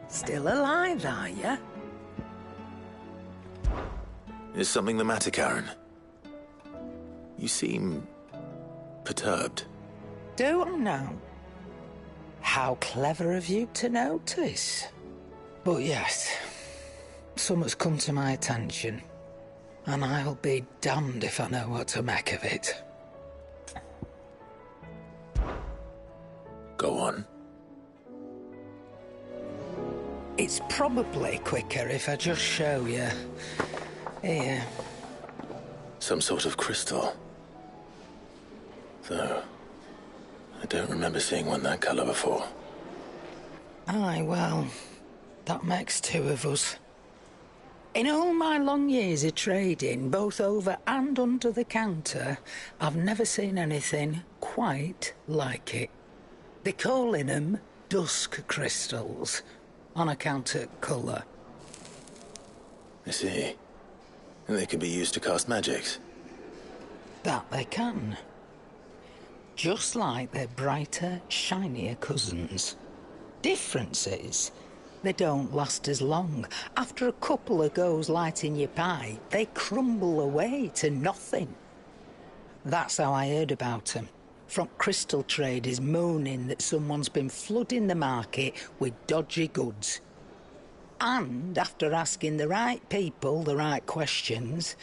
Still alive, are you? Is something the matter, Karen? You seem perturbed. Do I know? How clever of you to notice. But yes, something's come to my attention, and I'll be damned if I know what to make of it. Go on. It's probably quicker if I just show you. Here. Some sort of crystal. Though, I don't remember seeing one that colour before. Aye, well, that makes two of us. In all my long years of trading, both over and under the counter, I've never seen anything quite like it. They're calling them dusk crystals, on account of colour. I see. And they could be used to cast magics. That they can. Just like their brighter, shinier cousins. Difference is, they don't last as long. After a couple of goes lighting your pipe, they crumble away to nothing. That's how I heard about them. From crystal traders moaning that someone's been flooding the market with dodgy goods. And after asking the right people the right questions,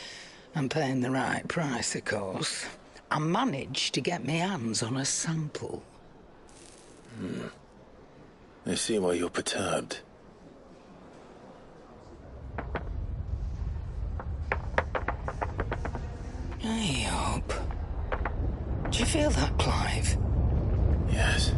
and paying the right price, of course, I managed to get my hands on a sample. I see why you're perturbed. Hey up. Do you feel that, Clive? Yes.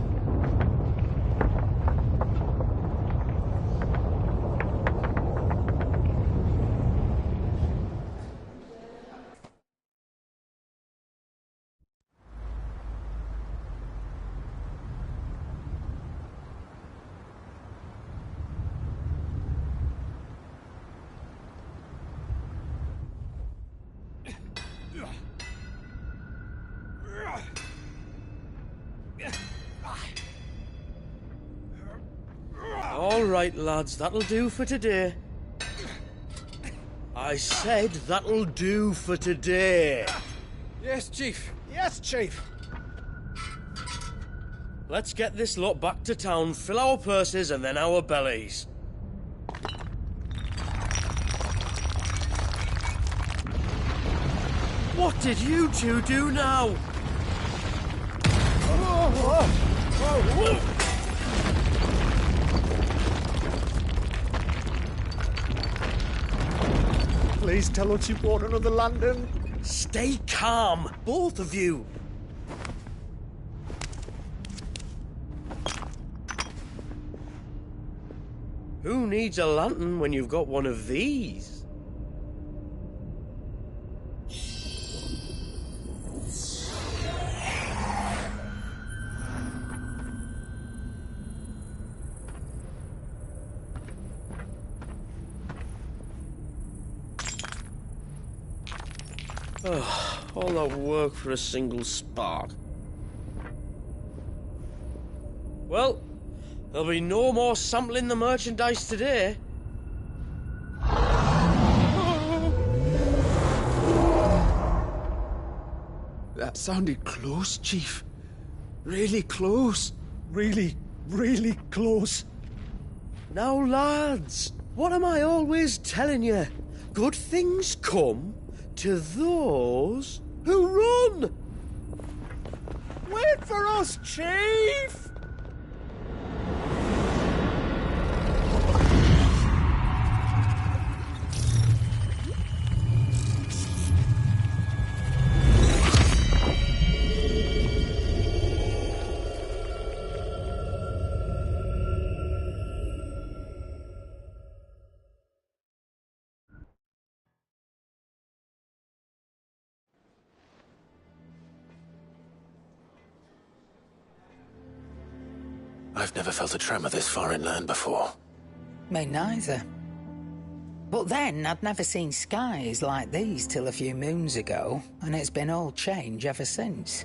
All right, lads, that'll do for today. I said that'll do for today. Yes, Chief. Yes, Chief. Let's get this lot back to town, fill our purses and then our bellies. What did you two do now? Please tell us you bought another lantern. Stay calm, both of you. Who needs a lantern when you've got one of these? All that work for a single spark. Well, there'll be no more sampling the merchandise today. That sounded close, Chief. Really close. Really, really close. Now, lads, what am I always telling you? Good things come to those who run! Wait for us, Chief! I've never felt a tremor this far inland before. Me neither. But then I'd never seen skies like these till a few moons ago, and it's been all change ever since.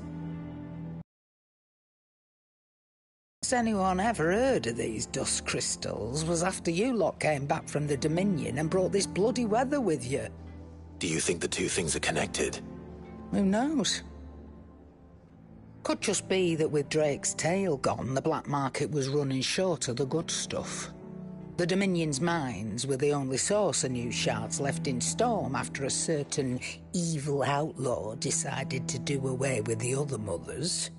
Has anyone ever heard of these dust crystals was after you lot came back from the Dominion and brought this bloody weather with you. Do you think the two things are connected? Who knows? Could just be that with Drake's tail gone, the black market was running short of the good stuff. The Dominion's mines were the only source of new shards left in Storm after a certain evil outlaw decided to do away with the other mothers.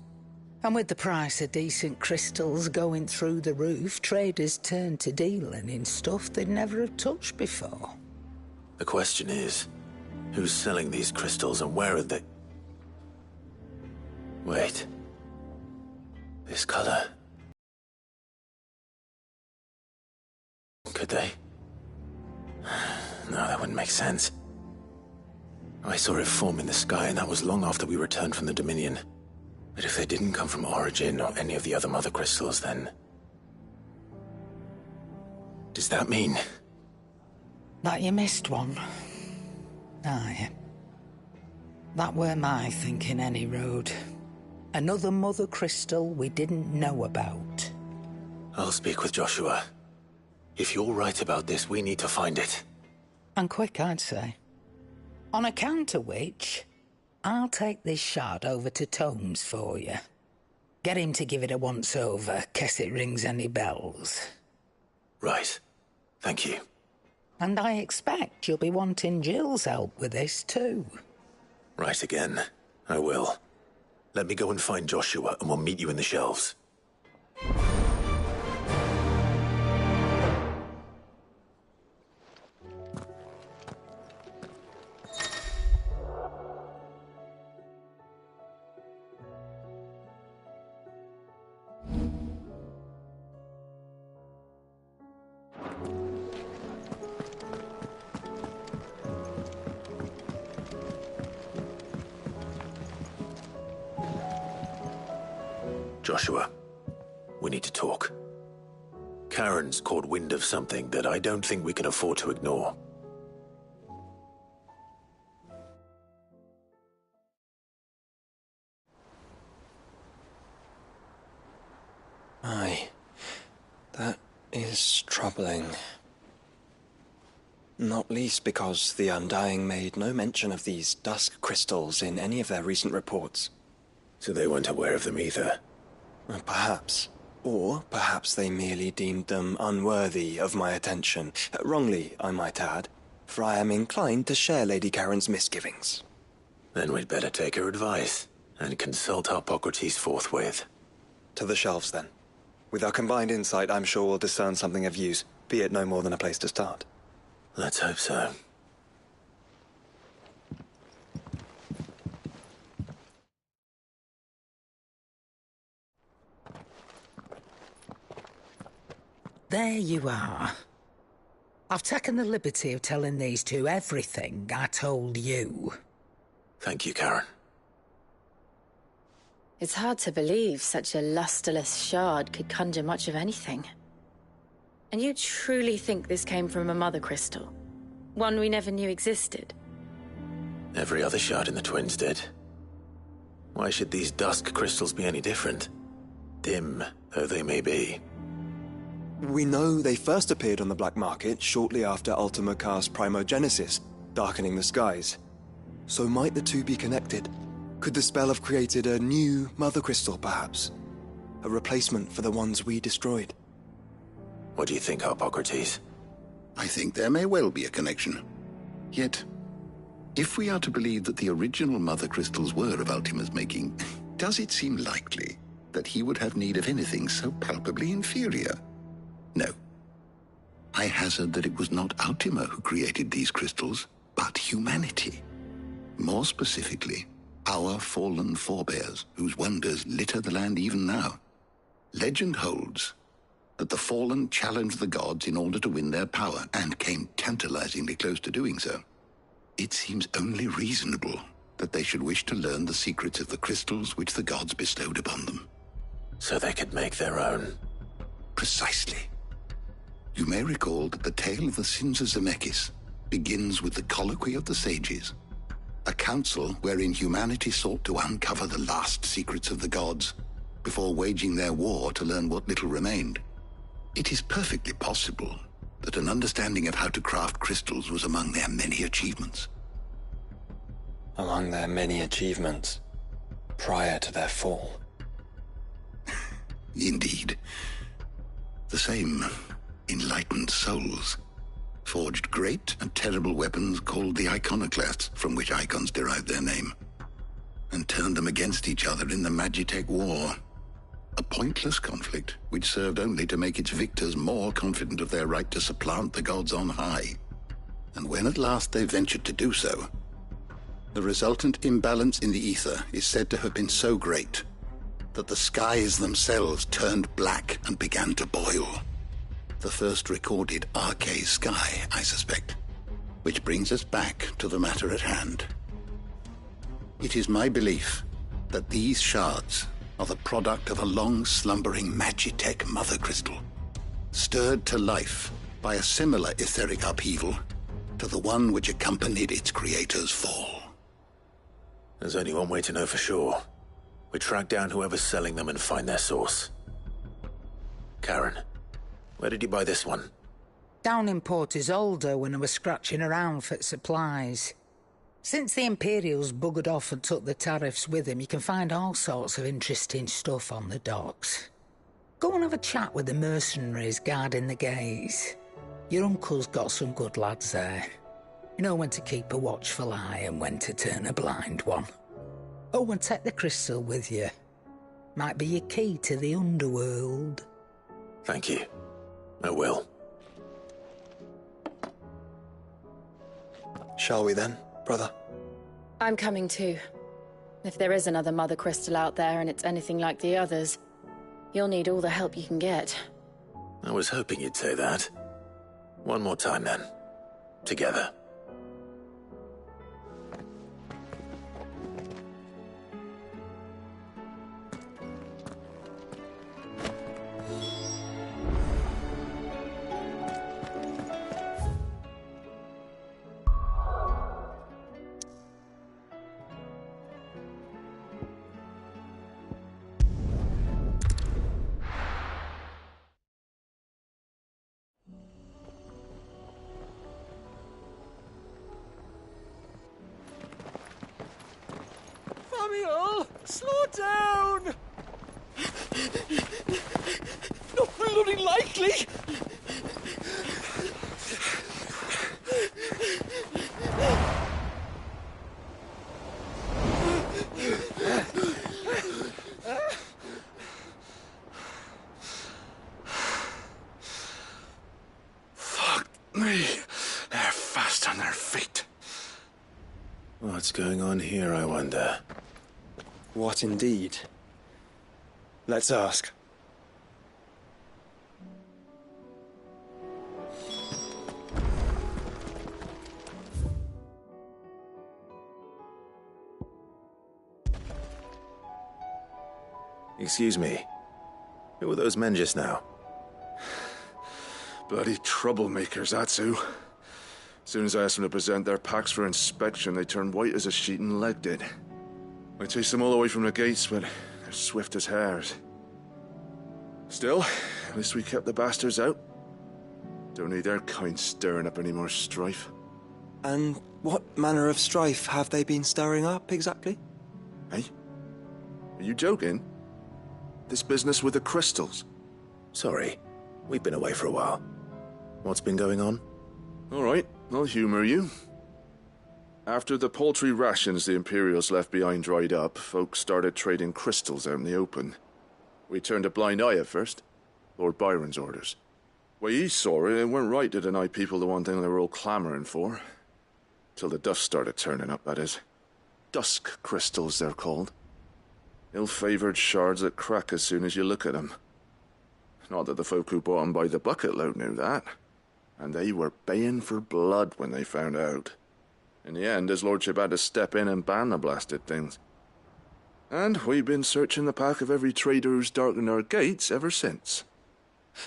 And with the price of decent crystals going through the roof, traders turned to dealing in stuff they'd never have touched before. The question is, who's selling these crystals and where are they? Wait. This color. Could they? No, that wouldn't make sense. I saw it form in the sky, and that was long after we returned from the Dominion. But if they didn't come from Origin or any of the other mother crystals, then... does that mean... That you missed one? Aye. That were my thinking, any road. Another mother crystal we didn't know about. I'll speak with Joshua. If you're right about this, we need to find it. And quick, I'd say. On account of which, I'll take this shard over to Tomes for you. Get him to give it a once-over, case it rings any bells. Right. Thank you. And I expect you'll be wanting Jill's help with this, too. Right again. I will. Let me go and find Joshua, and we'll meet you in the shelves. Joshua, we need to talk. Karen's caught wind of something that I don't think we can afford to ignore. Aye, that is troubling. Not least because the Undying made no mention of these dusk crystals in any of their recent reports. So they weren't aware of them either. Perhaps. Or perhaps they merely deemed them unworthy of my attention. Wrongly, I might add, for I am inclined to share Lady Karen's misgivings. Then we'd better take her advice and consult Hippocrates forthwith. To the shelves, then. With our combined insight, I'm sure we'll discern something of use, be it no more than a place to start. Let's hope so. There you are. I've taken the liberty of telling these two everything I told you. Thank you, Karen. It's hard to believe such a lusterless shard could conjure much of anything. And you truly think this came from a mother crystal? One we never knew existed? Every other shard in the Twins did. Why should these dusk crystals be any different? Dim though they may be. We know they first appeared on the black market shortly after Ultima cast Primogenesis, darkening the skies. So might the two be connected? Could the spell have created a new mother crystal, perhaps? A replacement for the ones we destroyed? What do you think, Hippocrates? I think there may well be a connection. Yet, if we are to believe that the original mother crystals were of Ultima's making, does it seem likely that he would have need of anything so palpably inferior? No. I hazard that it was not Ultima who created these crystals, but humanity. More specifically, our fallen forebears, whose wonders litter the land even now. Legend holds that the fallen challenged the gods in order to win their power, and came tantalizingly close to doing so. It seems only reasonable that they should wish to learn the secrets of the crystals which the gods bestowed upon them. So they could make their own. Precisely. You may recall that the tale of the sins of Zemeckis begins with the colloquy of the sages, a council wherein humanity sought to uncover the last secrets of the gods, before waging their war to learn what little remained. It is perfectly possible that an understanding of how to craft crystals was among their many achievements. Among their many achievements, prior to their fall. Indeed. The same enlightened souls forged great and terrible weapons called the iconoclasts, from which icons derived their name, and turned them against each other in the Magitech War. A pointless conflict which served only to make its victors more confident of their right to supplant the gods on high. And when at last they ventured to do so, the resultant imbalance in the ether is said to have been so great that the skies themselves turned black and began to boil. The first recorded Arcade sky, I suspect. Which brings us back to the matter at hand. It is my belief that these shards are the product of a long-slumbering Magitech mother crystal, stirred to life by a similar etheric upheaval to the one which accompanied its creator's fall. There's only one way to know for sure. We track down whoever's selling them and find their source. Karen, where did you buy this one? Down in Port Isolde when I was scratching around for supplies. Since the Imperials buggered off and took the tariffs with them, you can find all sorts of interesting stuff on the docks. Go and have a chat with the mercenaries guarding the gates. Your uncle's got some good lads there. You know when to keep a watchful eye and when to turn a blind one. Oh, and take the crystal with you. Might be your key to the underworld. Thank you. I will. Shall we then, brother? I'm coming too. If there is another mother crystal out there and it's anything like the others, you'll need all the help you can get. I was hoping you'd say that. One more time then. Together. Samuel, slow down! Not bloody likely! Fuck me. They're fast on their feet. What's going on here, I wonder? What indeed? Let's ask. Excuse me. Who were those men just now? Bloody troublemakers, that's who. As soon as I asked them to present their packs for inspection, they turned white as a sheet and legged it. I chased them all away from the gates, but they're swift as hares. Still, at least we kept the bastards out. Don't need their kind stirring up any more strife. And what manner of strife have they been stirring up, exactly? Hey? Are you joking? This business with the crystals? Sorry, we've been away for a while. What's been going on? All right, I'll humor you. After the paltry rations the Imperials left behind dried up, folks started trading crystals out in the open. We turned a blind eye at first. Lord Byron's orders. Way he saw it, it weren't right to deny people the one thing they were all clamoring for. Till the dust started turning up, that is. Dusk crystals, they're called. Ill-favored shards that crack as soon as you look at them. Not that the folk who bought them by the bucket load knew that. And they were baying for blood when they found out. In the end, his lordship had to step in and ban the blasted things. And we've been searching the pack of every trader who's darkened our gates ever since.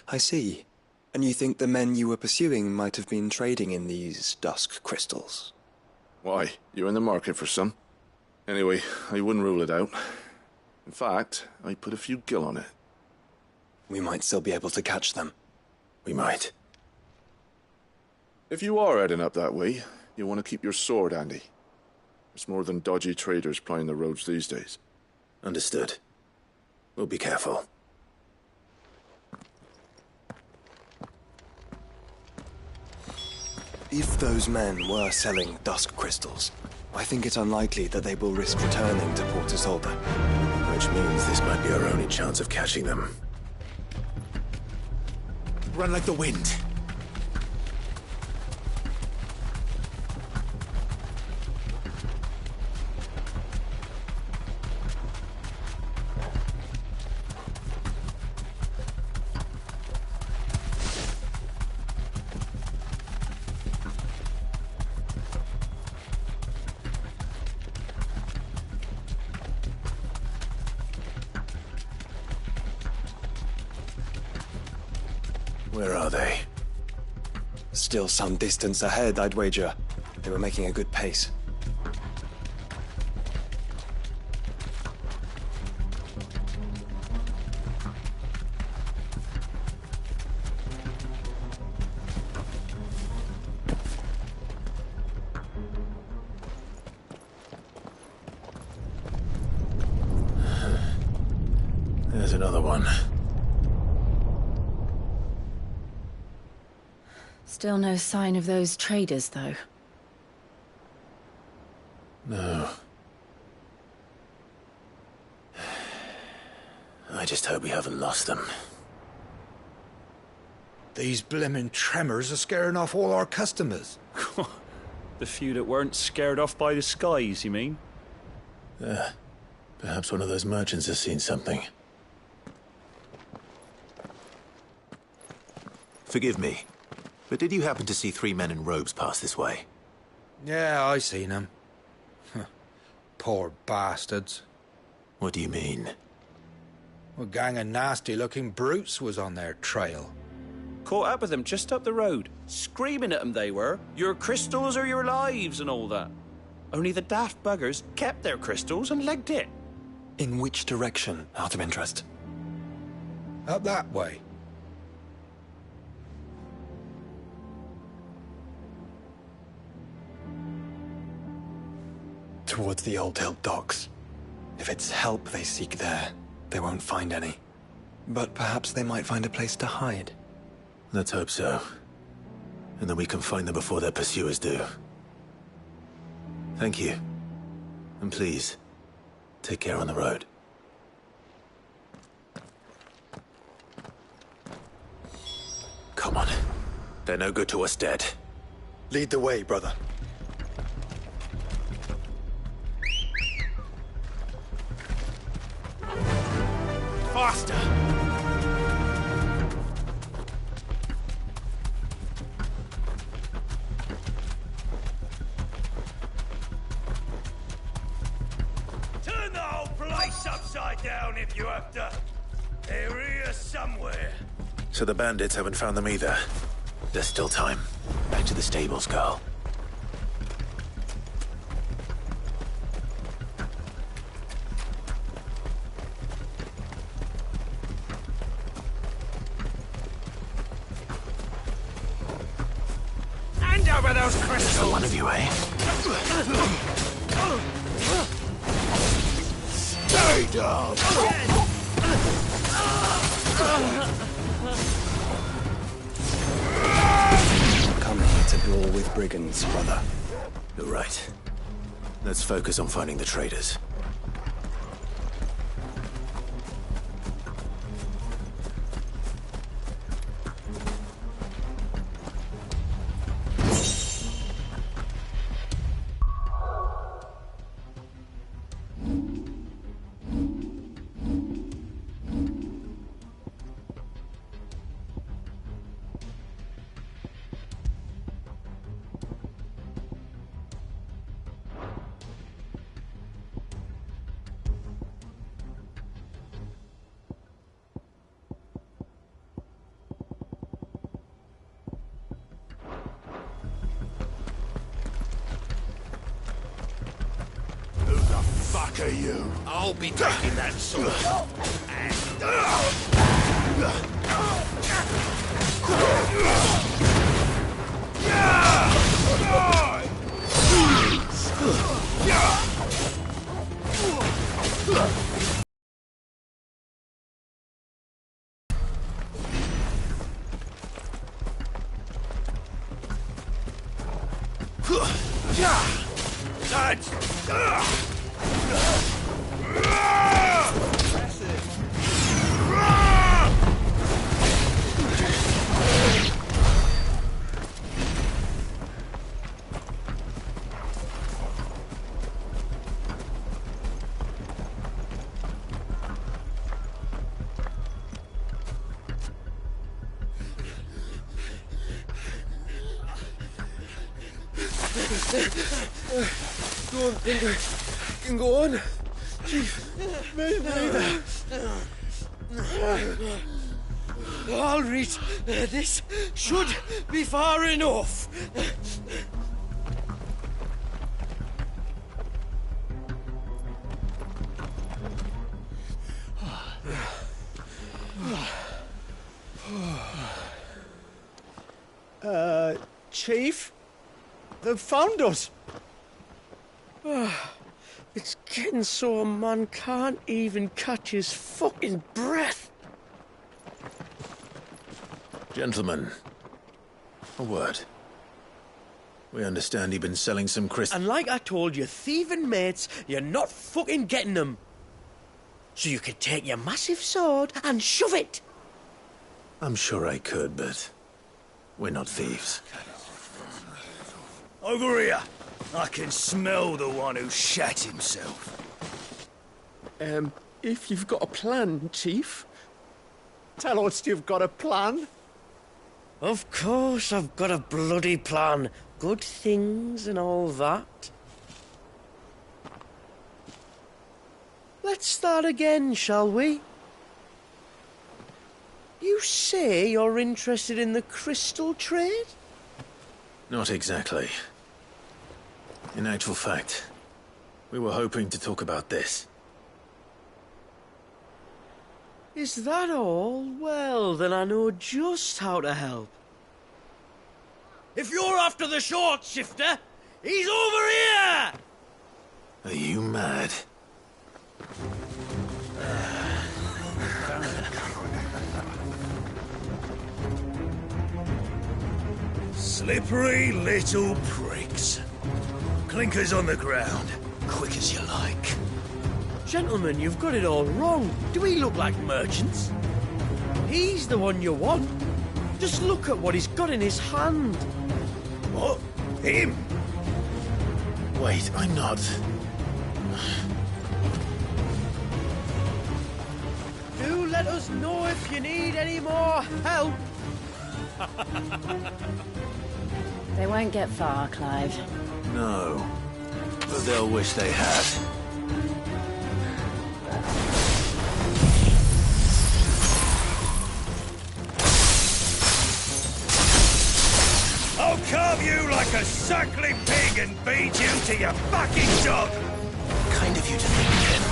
I see. And you think the men you were pursuing might have been trading in these dusk crystals? Why, you're in the market for some. Anyway, I wouldn't rule it out. In fact, I put a few gil on it. We might still be able to catch them. We might. If you are heading up that way, you want to keep your sword handy. There's more than dodgy traders plying the roads these days. Understood. We'll be careful. If those men were selling dusk crystals, I think it's unlikely that they will risk returning to Port Isolde. Which means this might be our only chance of catching them. Run like the wind. Where are they? Still some distance ahead, I'd wager. They were making a good pace. There's another one. Still no sign of those traders, though. No. I just hope we haven't lost them. These blimmin' tremors are scaring off all our customers. The few that weren't scared off by the skies, you mean? Perhaps one of those merchants has seen something. Forgive me, but did you happen to see 3 men in robes pass this way? Yeah, I seen them. Poor bastards. What do you mean? A gang of nasty-looking brutes was on their trail. Caught up with them just up the road, screaming at them they were. Your crystals are your lives and all that. Only the daft buggers kept their crystals and legged it. In which direction, out of interest? Up that way. Towards the Old Hill docks. If it's help they seek there, they won't find any. But perhaps they might find a place to hide. Let's hope so. And then we can find them before their pursuers do. Thank you. And please, take care on the road. Come on. They're no good to us dead. Lead the way, brother. Faster! Turn the whole place upside down if you have to. They're here somewhere. So the bandits haven't found them either. There's still time. Back to the stables, Carl. Hand over those crystals! So one of you, eh? Stay down! Come here to brawl with brigands, brother. You're right. Let's focus on finding the traders. fuck are you? I'll be taking that sword. Lads! Go on, Pinker. You can go on. Chief, me neither. All right, this should be far enough. Chief? They've found us. It's getting so a man can't even catch his fucking breath. Gentlemen, a word. We understand you've been selling some crystals. And like I told your thieving mates, you're not fucking getting them. So you could take your massive sword and shove it. I'm sure I could, but we're not thieves. Over here. I can smell the one who shat himself. If you've got a plan, Chief. Tell us you've got a plan. Of course I've got a bloody plan. Good things and all that. Let's start again, shall we? You say you're interested in the crystal trade? Not exactly. In actual fact, we were hoping to talk about this. Is that all? Well, then I know just how to help. If you're after the short shifter, he's over here! Are you mad? Slippery little pricks. Clinkers on the ground, quick as you like. Gentlemen, you've got it all wrong. Do we look like merchants? He's the one you want. Just look at what he's got in his hand. What? Him? Wait, I'm not. Do let us know if you need any more help. They won't get far, Clive. No. But they'll wish they had. I'll carve you like a suckling pig and feed you to your fucking dog! Kind of you to think, Ken.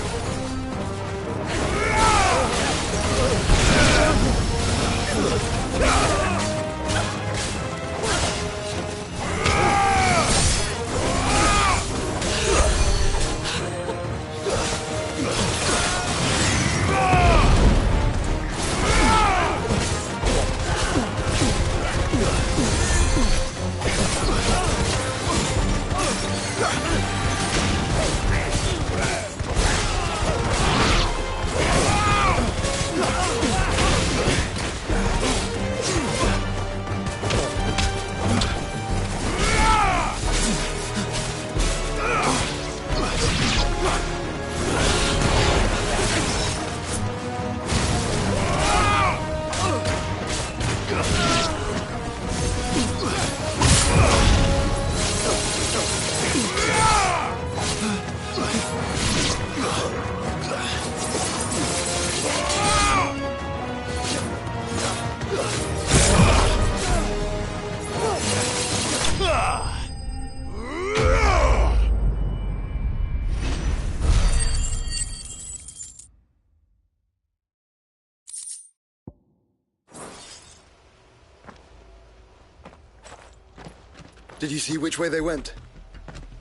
Did you see which way they went?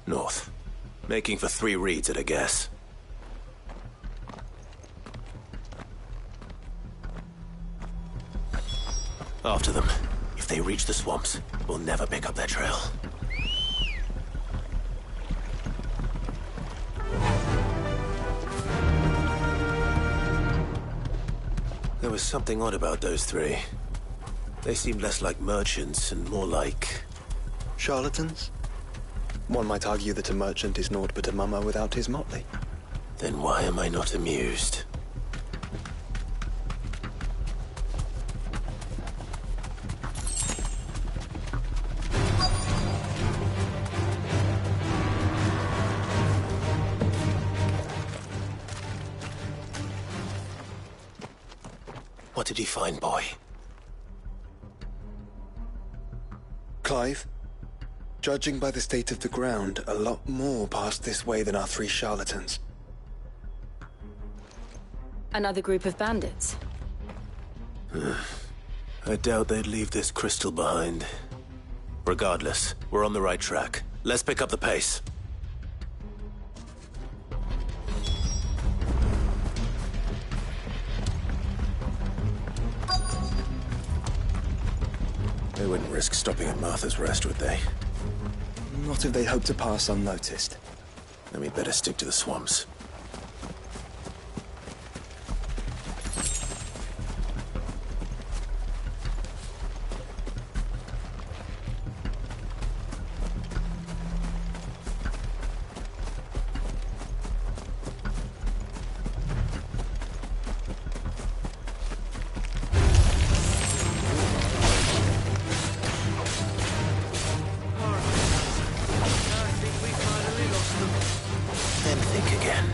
North. Making for 3 reeds at a guess. After them. If they reach the swamps, we'll never pick up their trail. There was something odd about those 3. They seemed less like merchants and more like... Charlatans? One might argue that a merchant is naught but a mummer without his motley. Then why am I not amused? What did he find, boy? Clive, judging by the state of the ground, a lot more passed this way than our 3 charlatans. Another group of bandits? I doubt they'd leave this crystal behind. Regardless, we're on the right track. Let's pick up the pace. They wouldn't risk stopping at Martha's Rest, would they? Not if they hope to pass unnoticed. Then we'd better stick to the swamps. Then think again.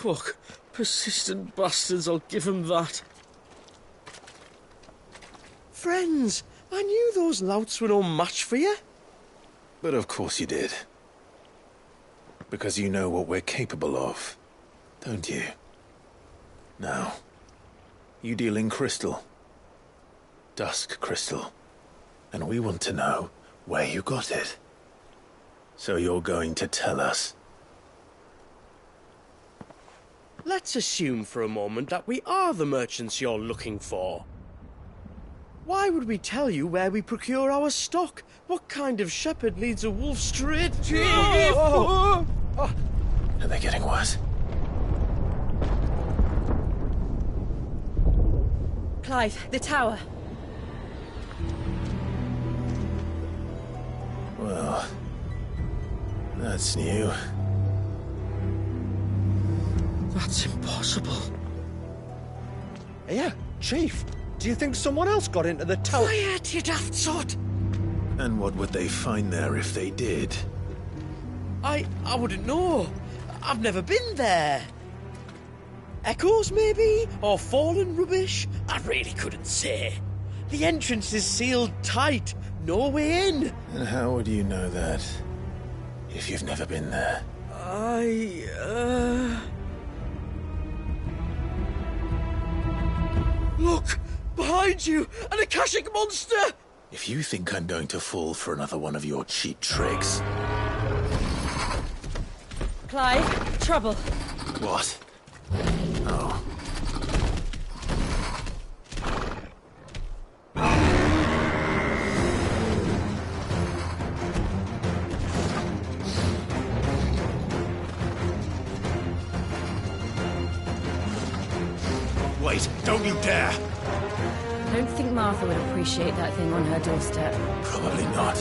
Fuck. Persistent bastards, I'll give them that. Friends, I knew those louts were no match for you. But of course you did. Because you know what we're capable of, don't you? Now, you deal in crystal. Dusk crystal. And we want to know where you got it. So you're going to tell us. Let's assume for a moment that we are the merchants you're looking for. Why would we tell you where we procure our stock? What kind of shepherd leads a wolf straight to... Are they getting worse? Clive, the tower. Well, that's new. That's impossible. Yeah, Chief. Do you think someone else got into the tower? Quiet, you daft sot! And what would they find there if they did? I wouldn't know. I've never been there. Echoes, maybe? Or fallen rubbish? I really couldn't say. The entrance is sealed tight. No way in. And how would you know that? If you've never been there? Look! Behind you! An Akashic monster! If you think I'm going to fall for another one of your cheap tricks... Clive, trouble. What? Oh. Wait, don't you dare! I don't think Martha would appreciate that thing on her doorstep. Probably not.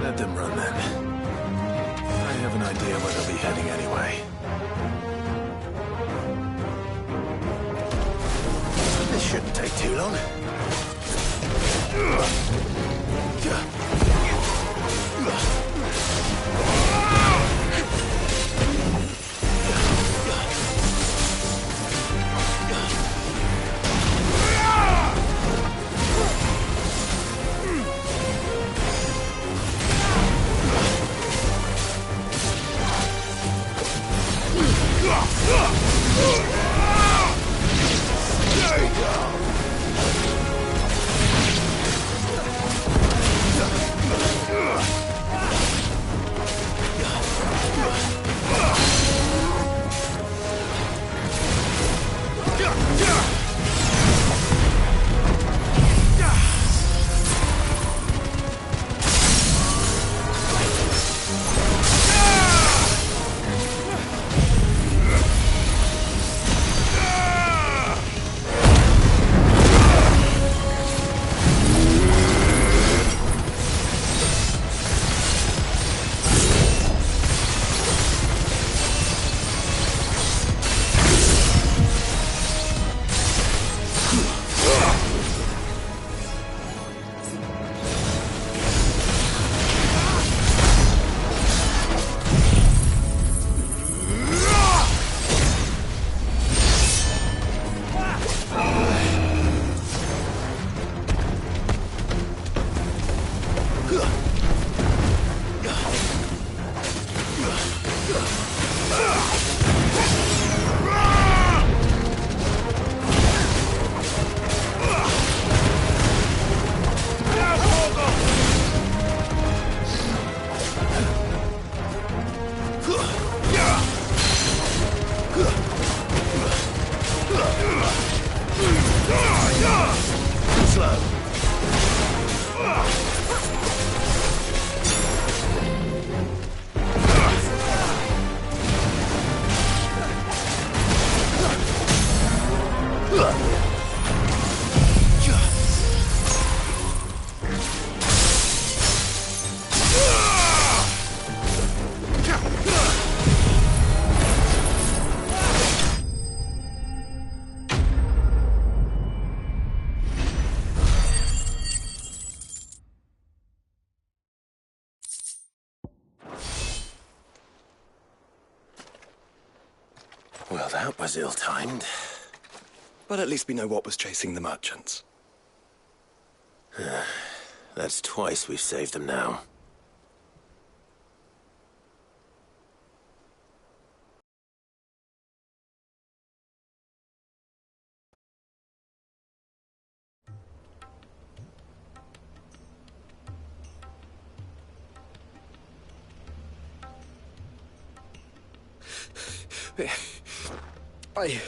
Let them run then. have an idea where they'll be heading anyway. This shouldn't take too long. Well, that was ill-timed. But at least we know what was chasing the merchants. That's twice we've saved them now. I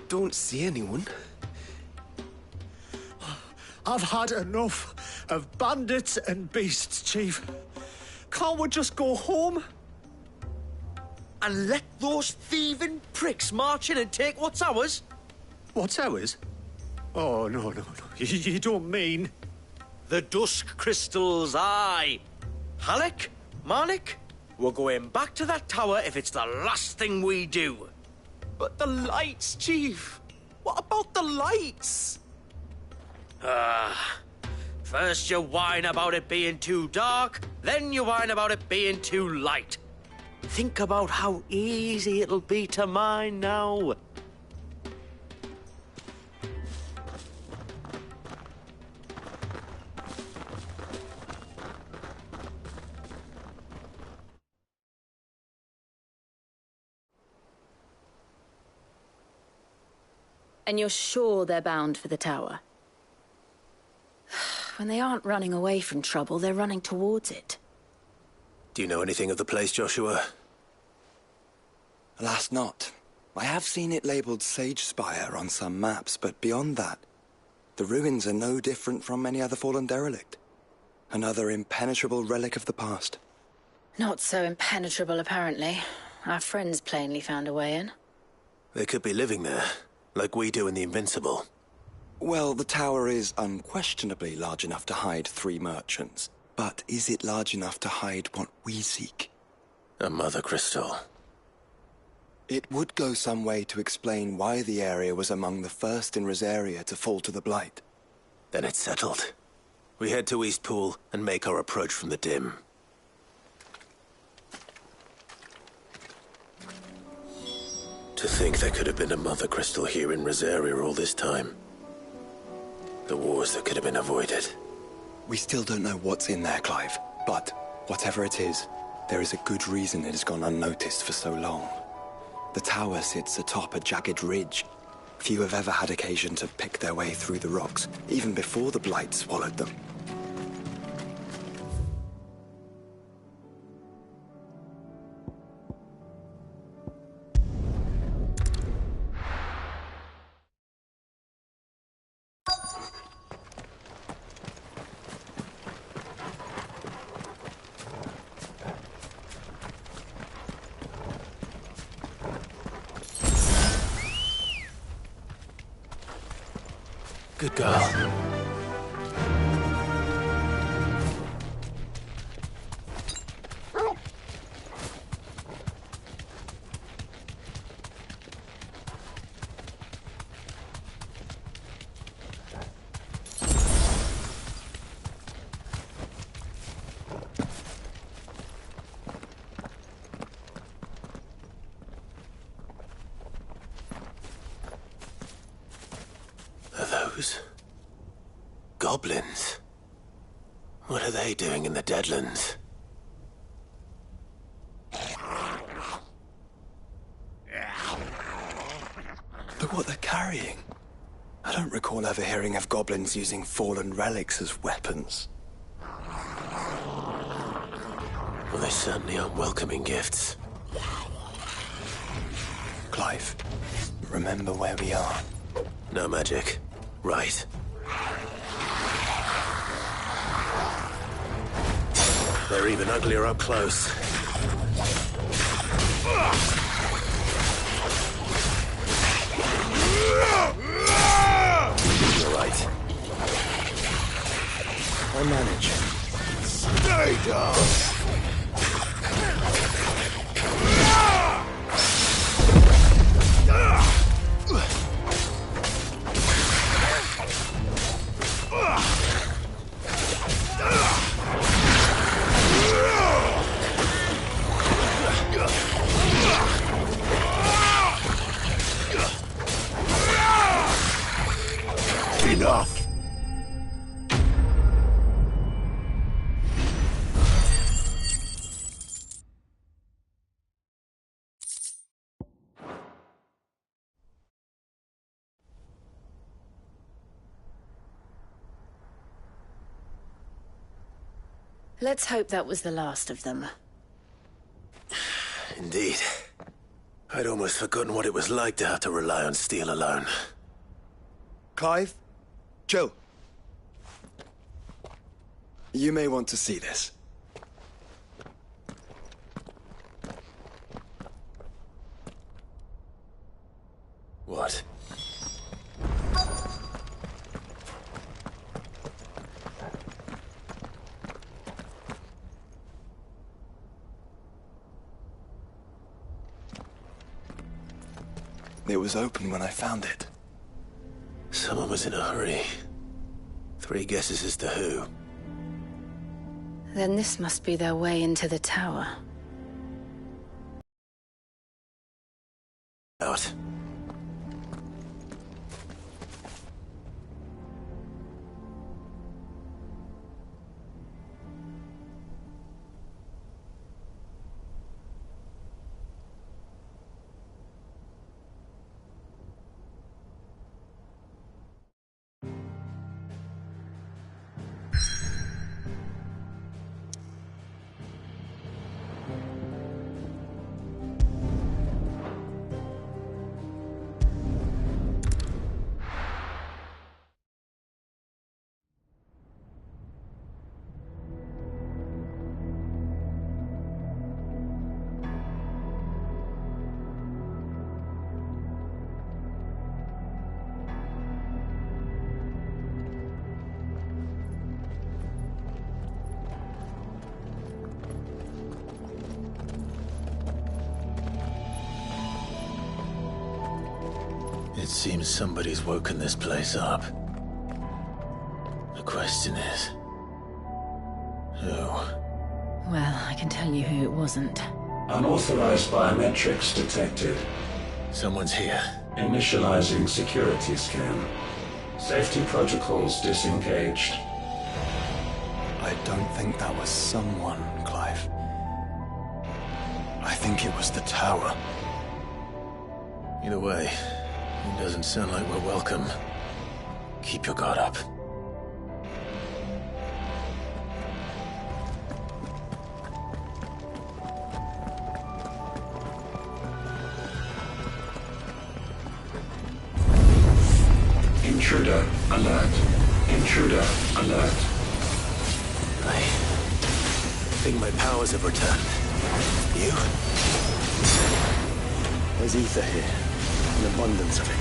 don't see anyone. I've had enough of bandits and beasts, Chief. Can't we just go home? And let those thieving pricks march in and take what's ours? What's ours? Oh, no. You don't mean... The dusk crystals, aye. Halleck, Marnik, we're going back to that tower if it's the last thing we do. But the lights, Chief. What about the lights? First you whine about it being too dark, then you whine about it being too light. Think about how easy it'll be to mine now. And you're sure they're bound for the tower? When they aren't running away from trouble, they're running towards it. Do you know anything of the place, Joshua? Alas, not. I have seen it labelled Sage Spire on some maps, but beyond that, the ruins are no different from any other fallen derelict. Another impenetrable relic of the past. Not so impenetrable, apparently. Our friends plainly found a way in. They could be living there, like we do in the Invincible. Well, the tower is unquestionably large enough to hide 3 merchants, But is it large enough to hide what we seek? A mother crystal. It would go some way to explain why the area was among the first in Rosaria to fall to the Blight. Then it's settled. We head to Eastpool and make our approach from the dim. To think there could have been a mother crystal here in Rosaria all this time. The wars that could have been avoided. We still don't know what's in there, Clive. But whatever it is, there is a good reason it has gone unnoticed for so long. The tower sits atop a jagged ridge. Few have ever had occasion to pick their way through the rocks, even before the Blight swallowed them. Good girl. Goblins? What are they doing in the Deadlands? Look what they're carrying. I don't recall ever hearing of goblins using fallen relics as weapons. Well, they certainly aren't welcoming gifts. Clive, remember where we are. No magic. Right. They're even uglier up close. You're right. I'll manage. Stay down! Enough! Let's hope that was the last of them. Indeed. I'd almost forgotten what it was like to have to rely on steel alone. Clive? Joe? You may want to see this. What? It was open when I found it. Someone was in a hurry. 3 guesses as to who. Then this must be their way into the tower. Out. seems somebody's woken this place up. The question is... who? Well, I can tell you who it wasn't. Unauthorized biometrics detected. Someone's here. Initializing security scan. Safety protocols disengaged. I don't think that was someone, Clive. I think it was the tower. Either way, it doesn't sound like we're welcome. Keep your guard up. Intruder alert. Intruder alert. I think my powers have returned. You? There's ether here. An abundance of it.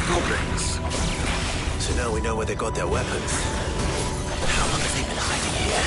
goblins. So now we know where they got their weapons. How long have they been hiding here?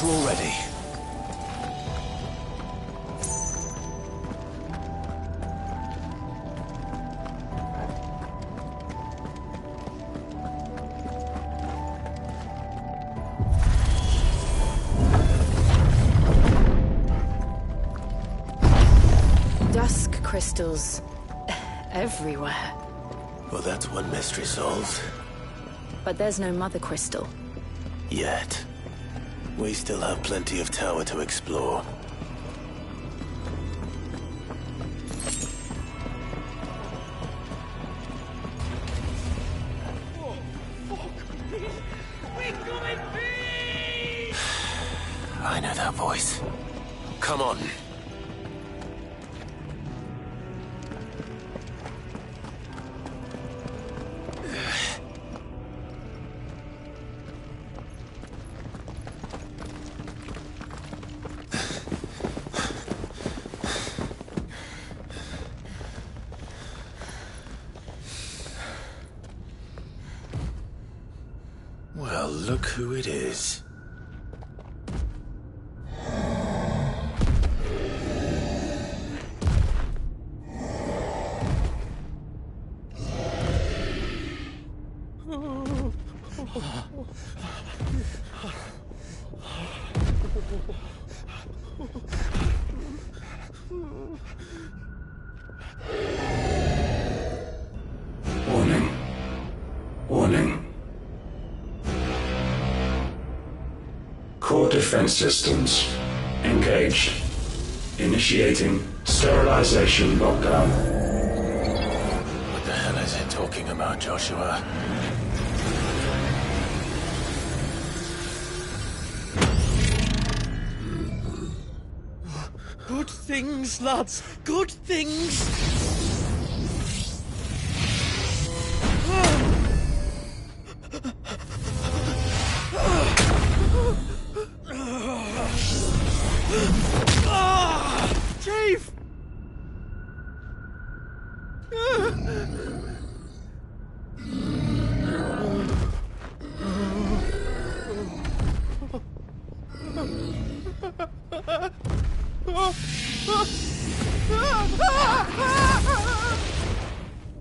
We're all ready. Dusk crystals everywhere. Well, that's one mystery solved. But there's no mother crystal. Yet. We still have plenty of tower to explore. I know that voice. Come on. Well, look who it is. Warning. Warning. Core defense systems engaged. Initiating sterilization lockdown. What the hell is it talking about, Joshua? Good things, lads. Good things. Chief!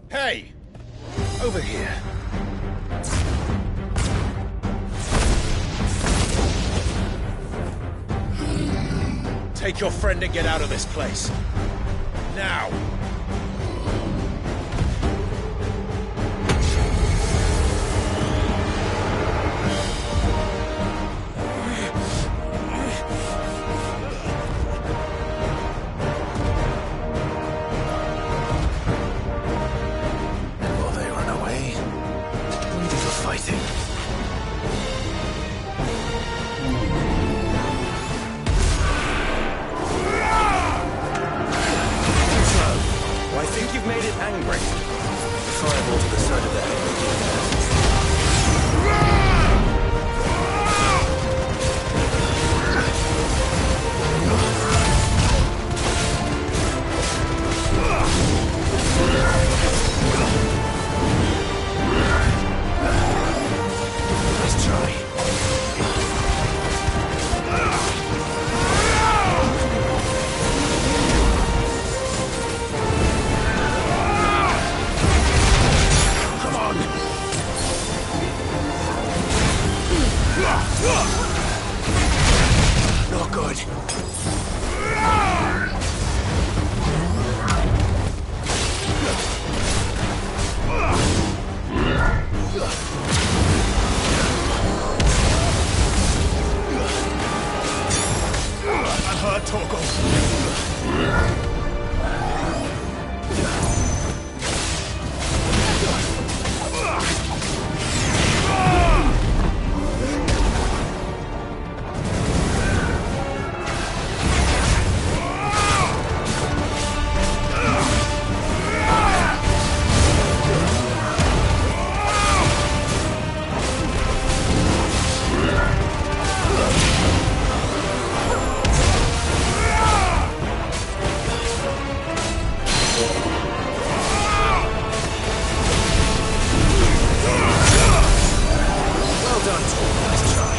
Hey! Over here. Take your friend and get out of this place. Now! And while they run away, we do the fighting. Well, I think you've made it angry. Fireball to the side of the head. Nice try. Not good. I'm hurt, Torgal. Well done, Torgal. Nice try.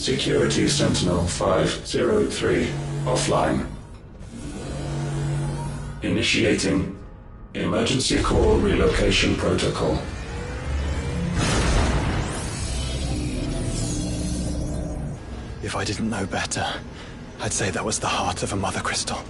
Security Sentinel 503 offline. Initiating Emergency Core Relocation Protocol. If I didn't know better, I'd say that was the heart of a Mother Crystal.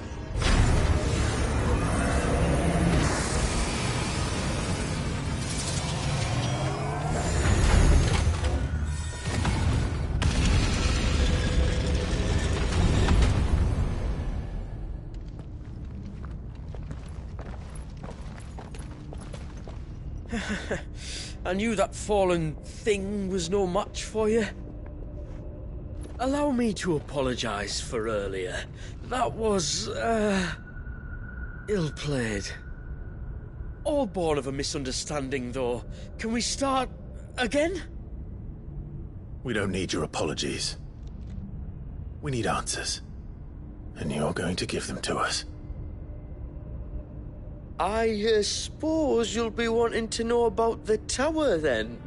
I knew that fallen thing was no match for you. Allow me to apologise for earlier. That was, ill-played. All born of a misunderstanding, though. Can we start again? We don't need your apologies. We need answers. And you're going to give them to us. I suppose you'll be wanting to know about the tower, then.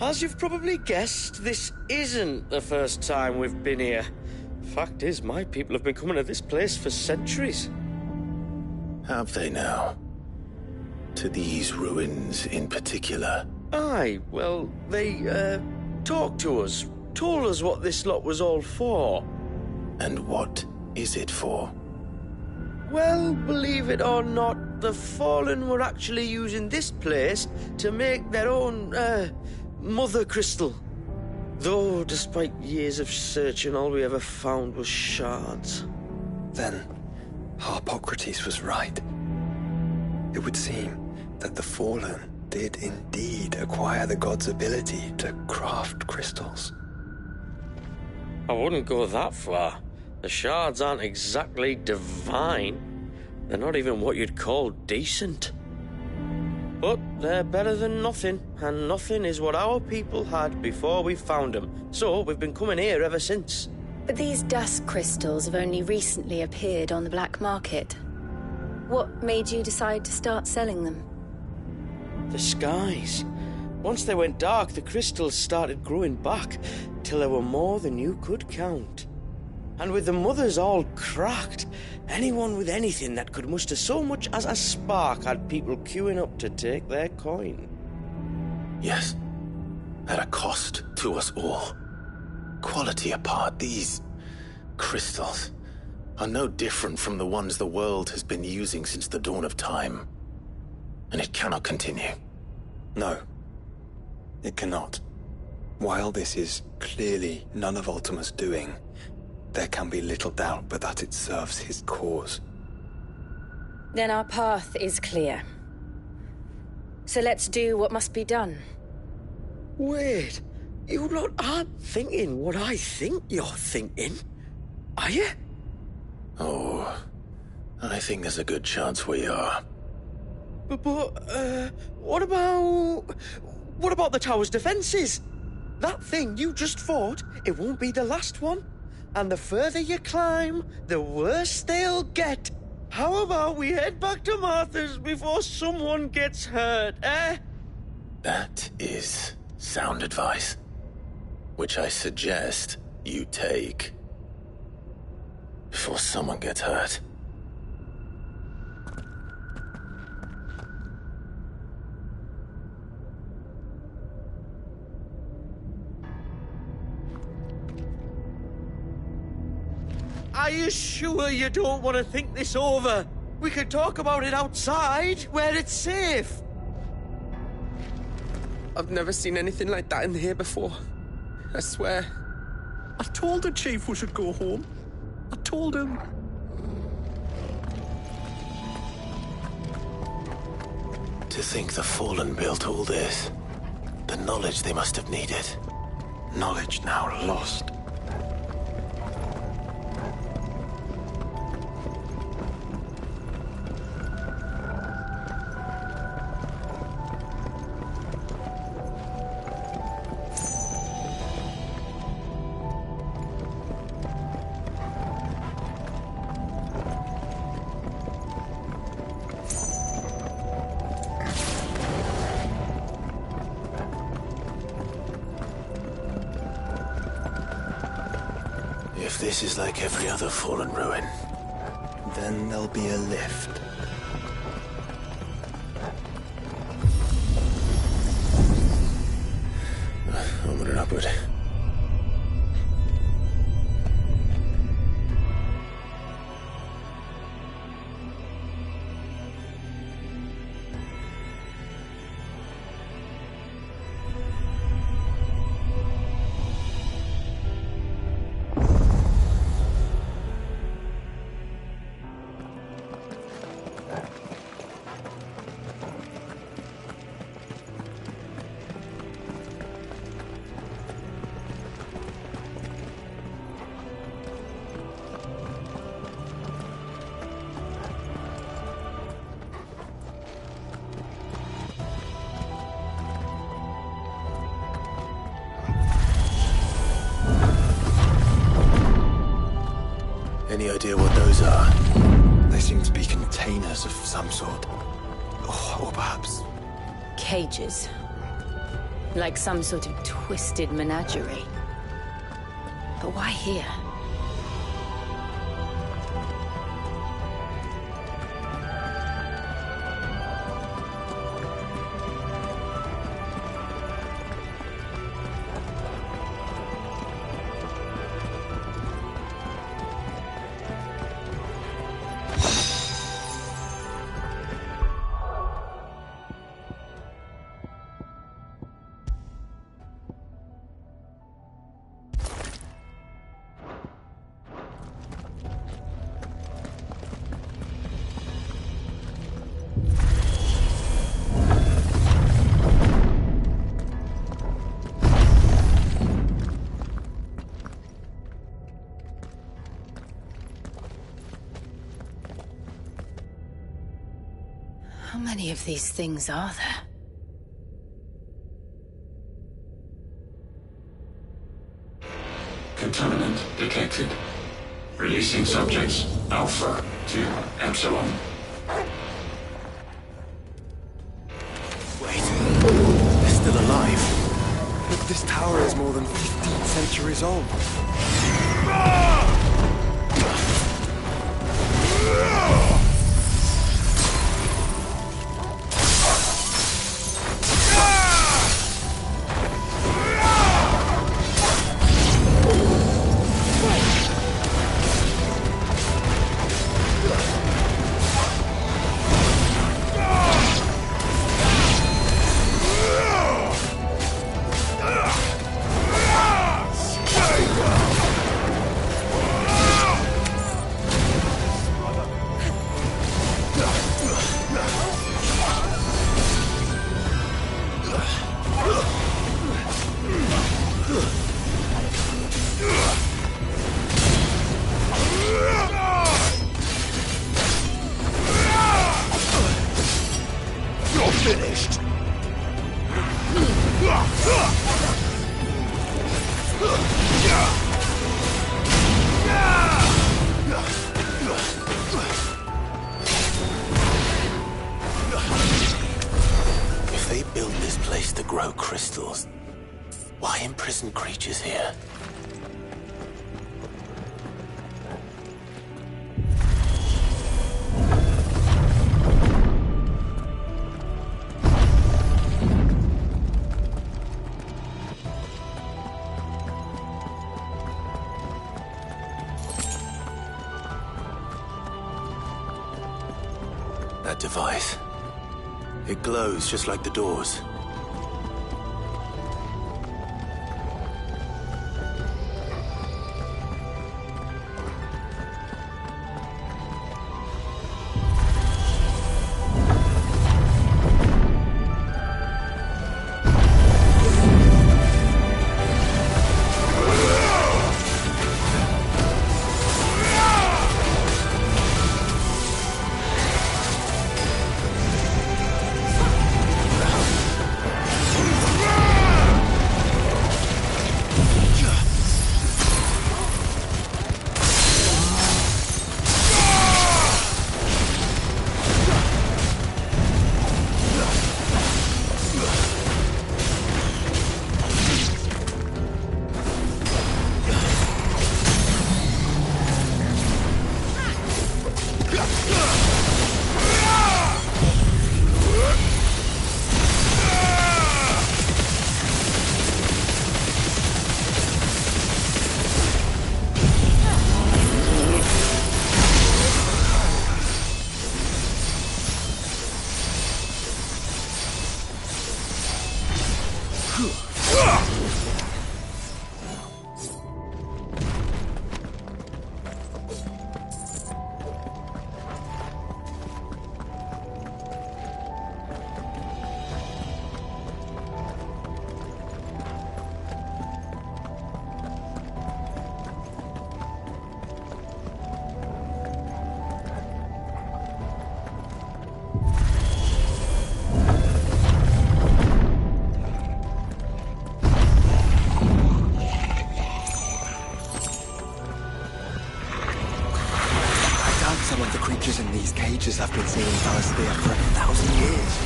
As you've probably guessed, this isn't the first time we've been here. Fact is, my people have been coming to this place for centuries. Have they now? To these ruins in particular? Aye, well, they, talked to us, told us what this lot was all for. And what is it for? Well, believe it or not, the Fallen were actually using this place to make their own, Mother Crystal. Though, despite years of searching, all we ever found was shards. Then, Harpocrates was right. It would seem that the Fallen did indeed acquire the god's ability to craft crystals. I wouldn't go that far. The shards aren't exactly divine. They're not even what you'd call decent. But they're better than nothing, and nothing is what our people had before we found them. So we've been coming here ever since. But these dust crystals have only recently appeared on the black market. What made you decide to start selling them? The skies. Once they went dark, the crystals started growing back, till there were more than you could count. And with the mothers all cracked, anyone with anything that could muster so much as a spark had people queuing up to take their coin. Yes, at a cost to us all. Quality apart, these crystals are no different from the ones the world has been using since the dawn of time. And it cannot continue. No, it cannot. While this is clearly none of Ultima's doing, there can be little doubt but that it serves his cause. Then our path is clear. So let's do what must be done. Wait, you lot aren't thinking what I think you're thinking, are you? Oh, I think there's a good chance we are. But what about the tower's defenses? That thing you just fought, it won't be the last one. And the further you climb, the worse they'll get. How about we head back to Martha's before someone gets hurt, eh? That is sound advice, which I suggest you take before someone gets hurt. Are you sure you don't want to think this over? We could talk about it outside, where it's safe. I've never seen anything like that in here before. I swear. I told the chief we should go home. I told him. To think the Fallen built all this. The knowledge they must have needed. Knowledge now lost. If this is like every other fallen ruin, then there'll be a lift. Onward and upward. Any idea what those are? They seem to be containers of some sort. Or perhaps... Cages. Like some sort of twisted menagerie. But why here? How many of these things are there? Contaminant detected. Releasing subjects Alpha to Epsilon. Wait, they're still alive. But this tower is more than 15 centuries old. Finished. If they built this place to grow crystals, why imprison creatures here? That device. It glows just like the doors. Some of the creatures in these cages have been seeing Valisthea for 1,000 years.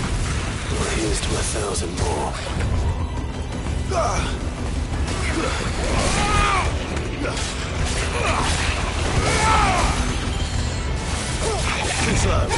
Well, here's to 1,000 more. Too slow.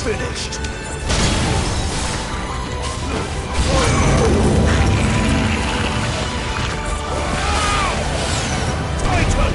Finished. Titan!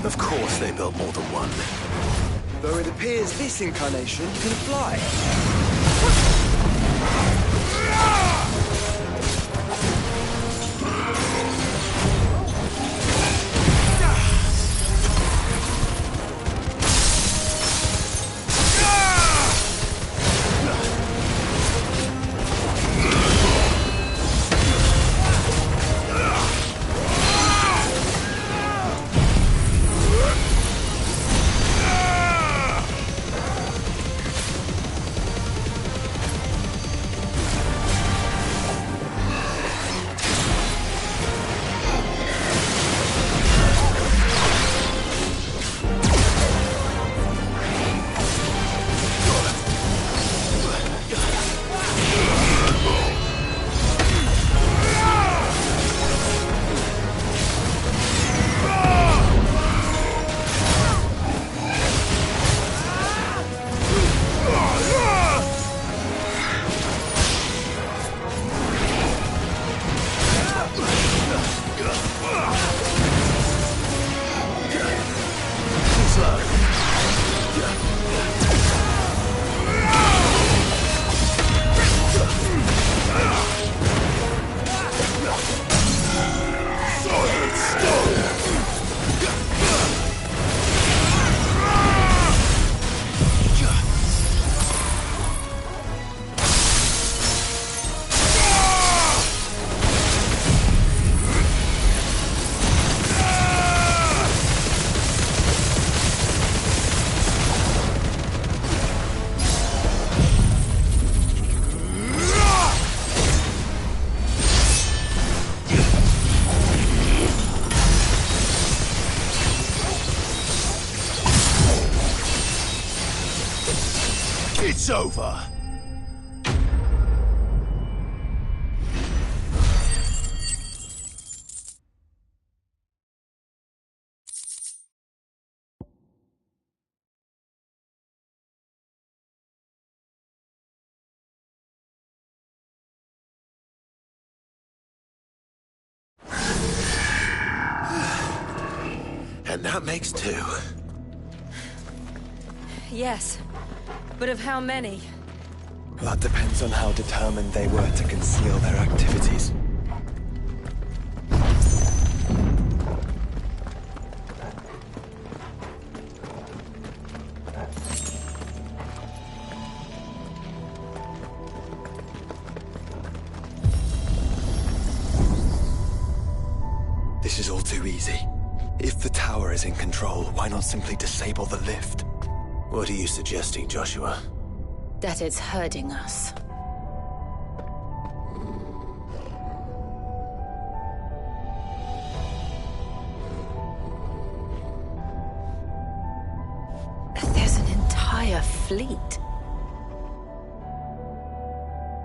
Of course they built more than one. Though it appears this incarnation can fly. It's over! And that makes 2. Yes, but of how many? That depends on how determined they were to conceal their activities. This is all too easy. If the tower is in control, why not simply disable the lift? What are you suggesting, Joshua? That it's hurting us. There's an entire fleet.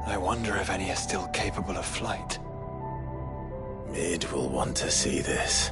I wonder if any are still capable of flight. Mid will want to see this.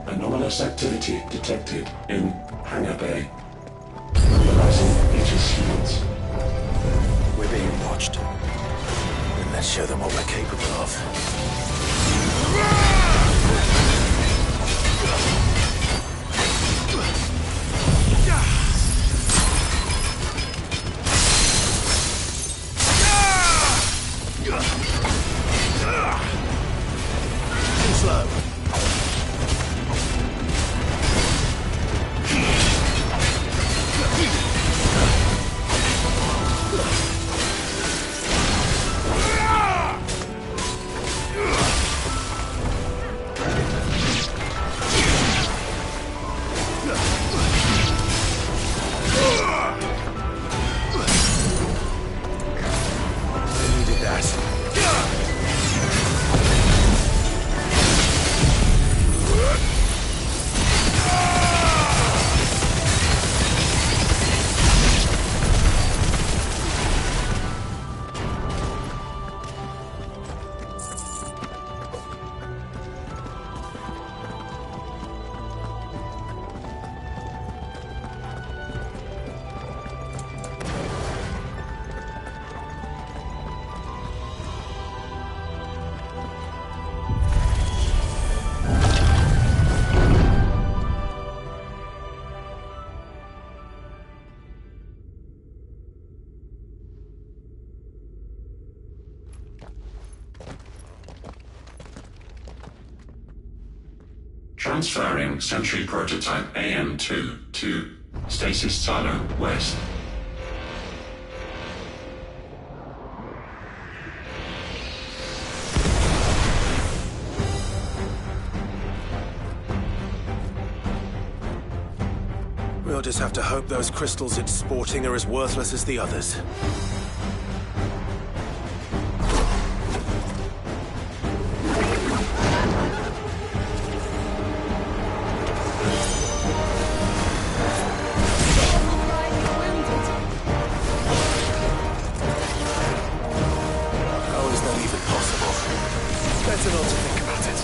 Anomalous activity detected in Hangar Bay. Mobilizing Aegis shields. We're being watched. Then let's show them what we're capable of. Too slow. Transferring Sentry Prototype AM2 to Stasis Silo West. We'll just have to hope those crystals it's sporting are as worthless as the others. How is that even possible? Better not to think about it.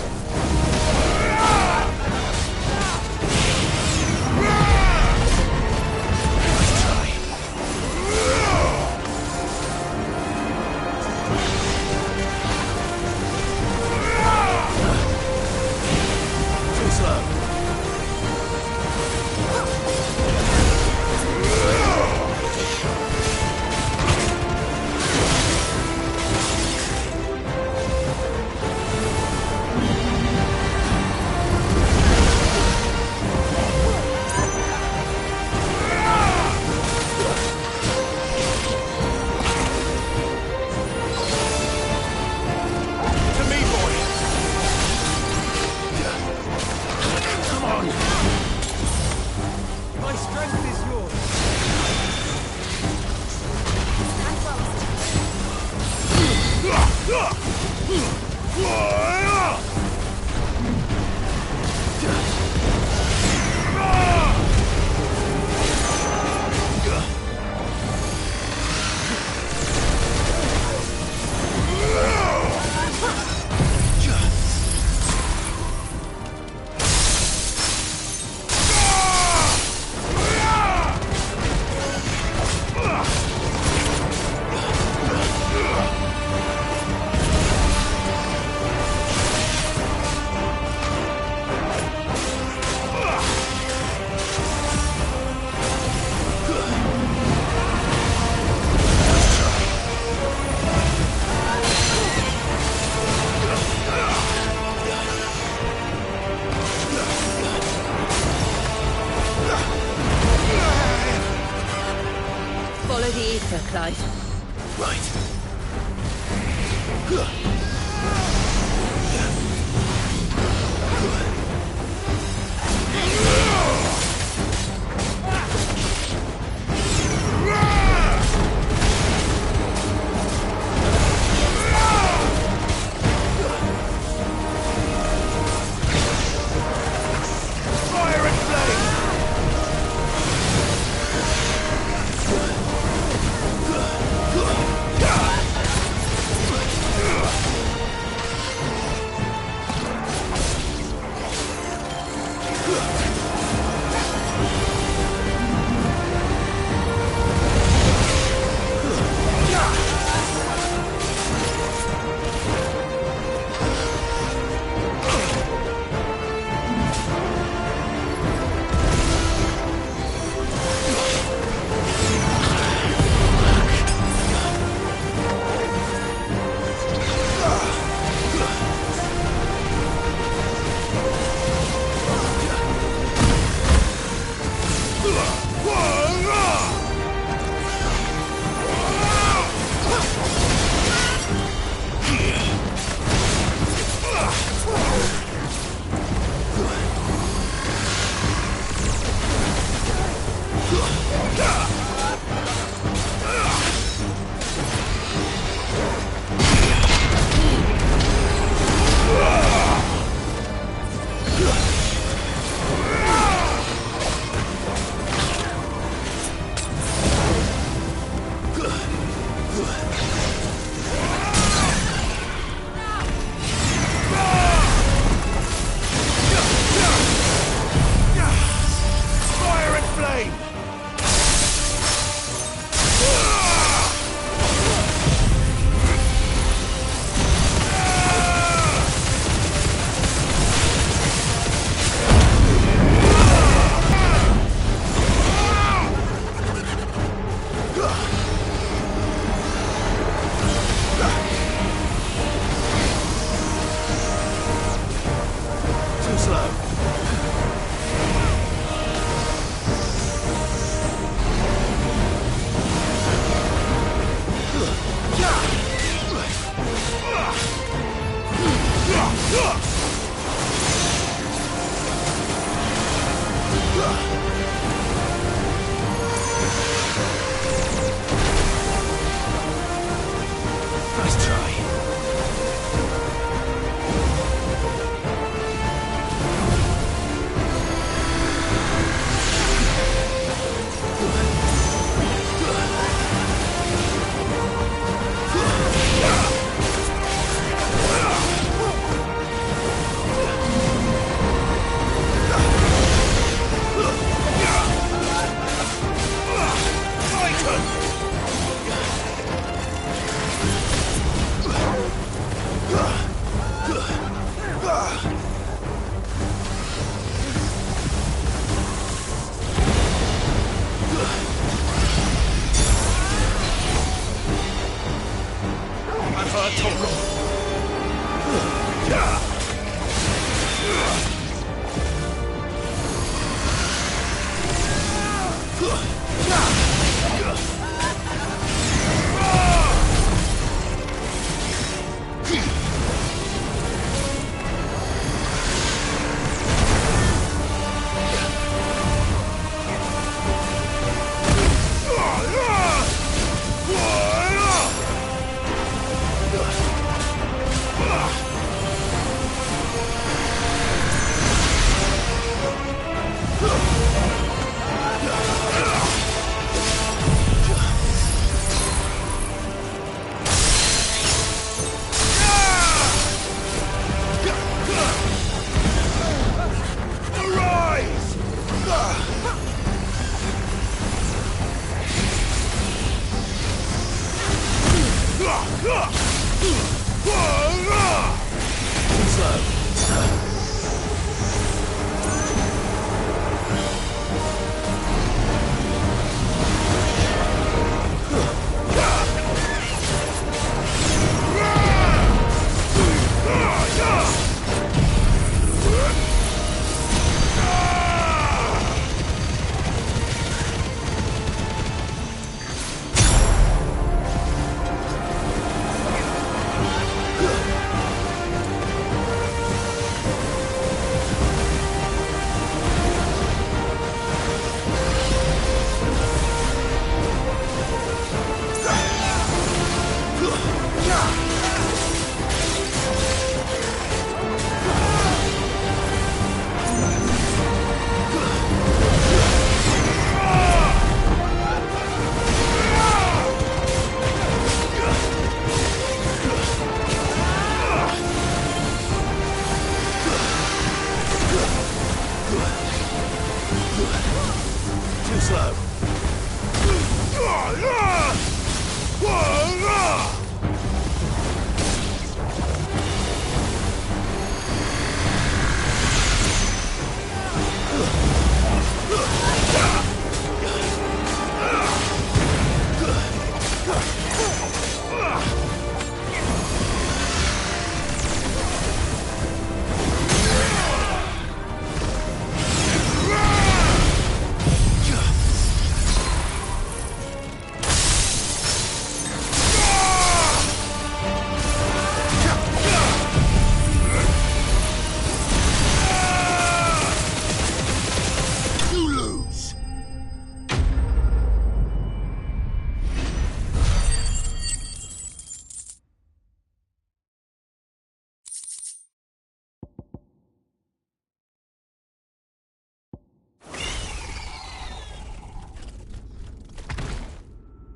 Follow the ether, Clive. Right. Fire and flame!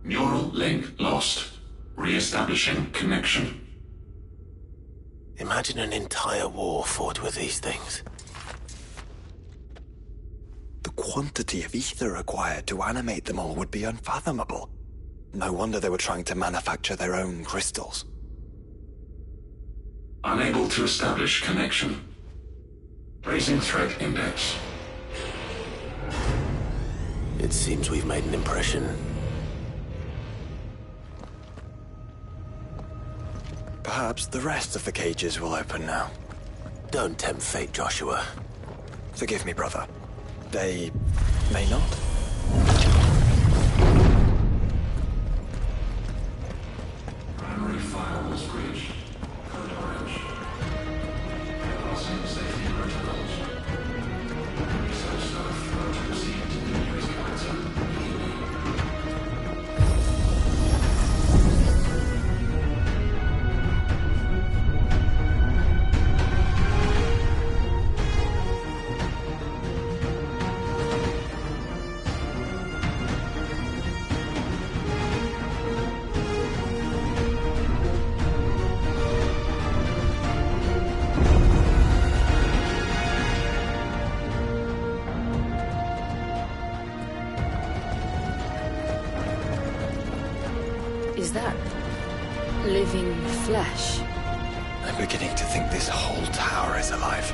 Neural link lost. Re-establishing connection. Imagine an entire war fought with these things. The quantity of ether required to animate them all would be unfathomable. No wonder they were trying to manufacture their own crystals. Unable to establish connection. Raising threat index. It seems we've made an impression. Perhaps the rest of the cages will open now. Don't tempt fate, Joshua. Forgive me, brother. They may not. Primary firewalls breached. Code orange. Crossing safety protocols. Research staff are to proceed to the nearest character. Is that living flesh? I'm beginning to think this whole tower is alive.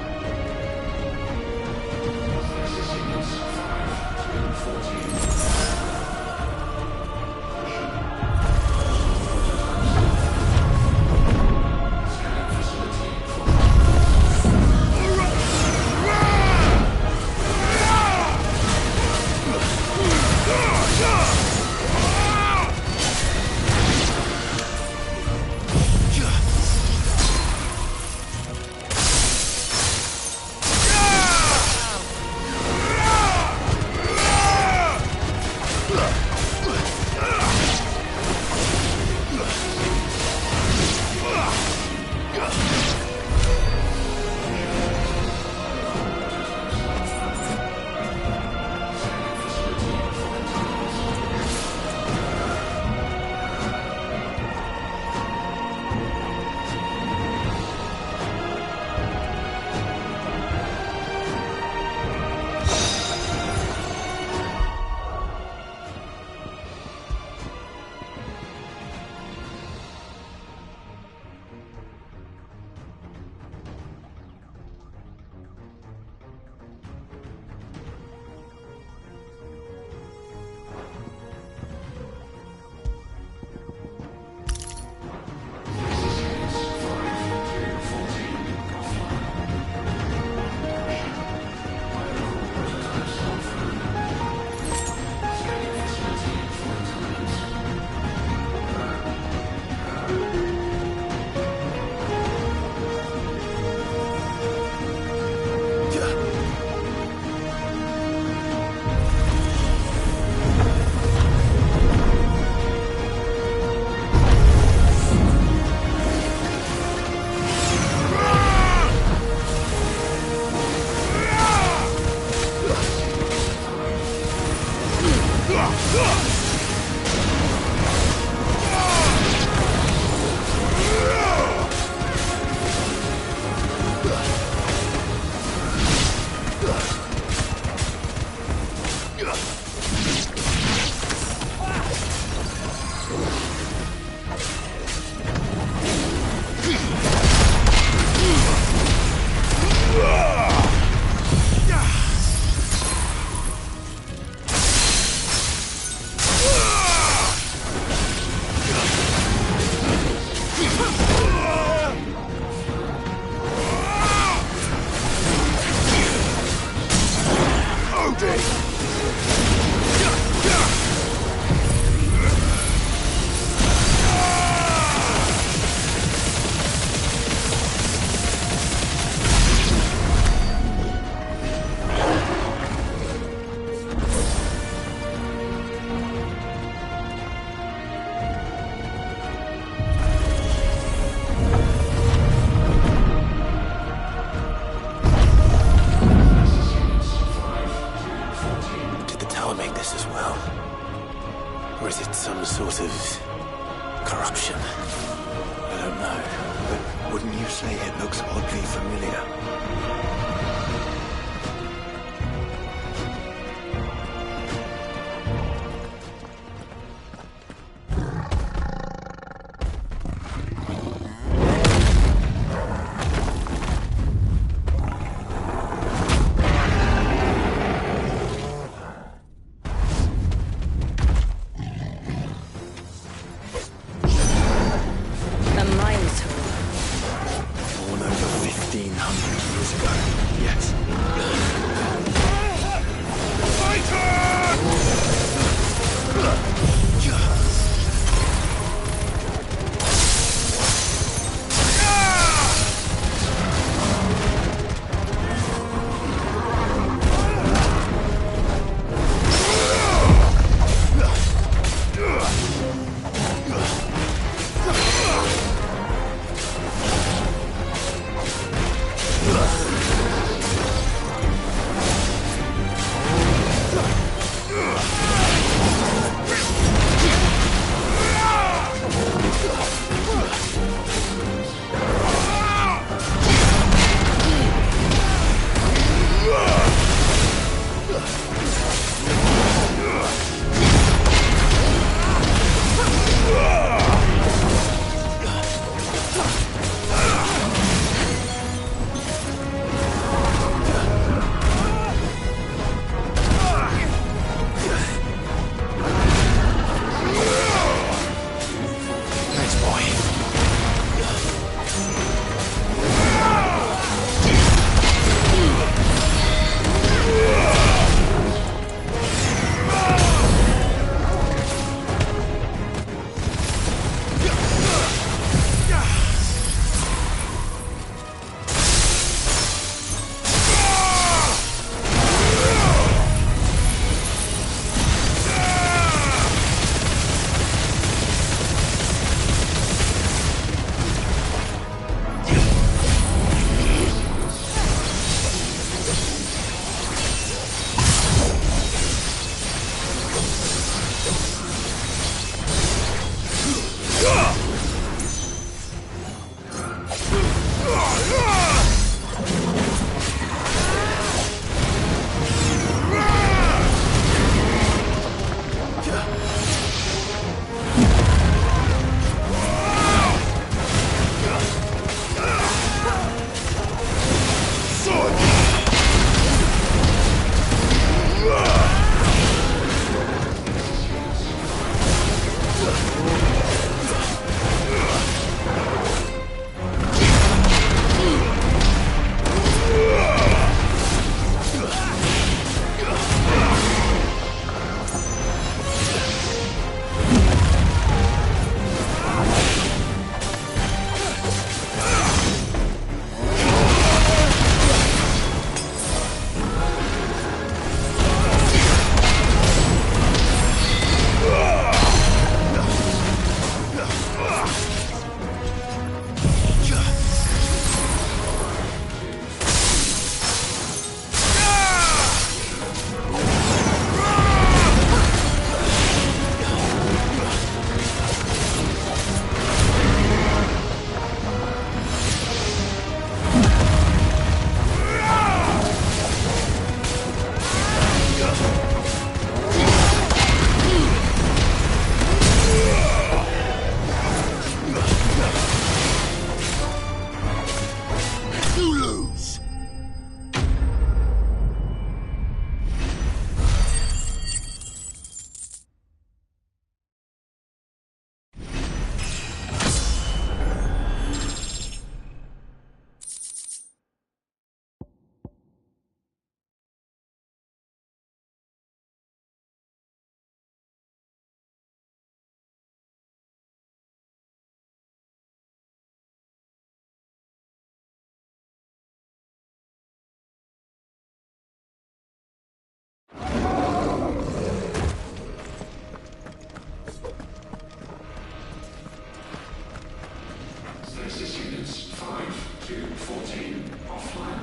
Stasis units 5 to 14 offline.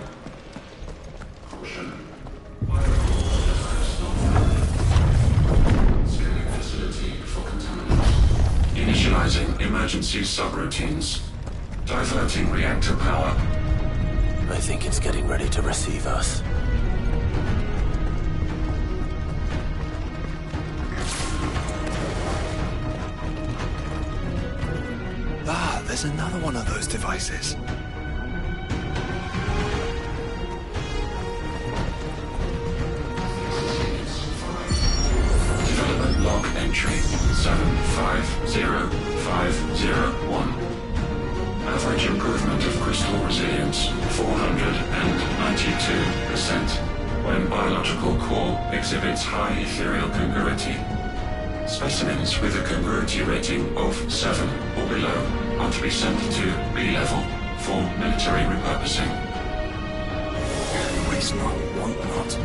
Caution. Scanning facility for contaminants. Initializing emergency subroutines. Diverting reactor power. I think it's getting ready to receive us. Ah, there's another one of those devices. Development log entry 750501. Average improvement of crystal resilience 492% when biological core exhibits high ethereal congruity. Specimens with a congruity rating of 7 or below are to be sent to B level for military repurposing. Waste not, want not.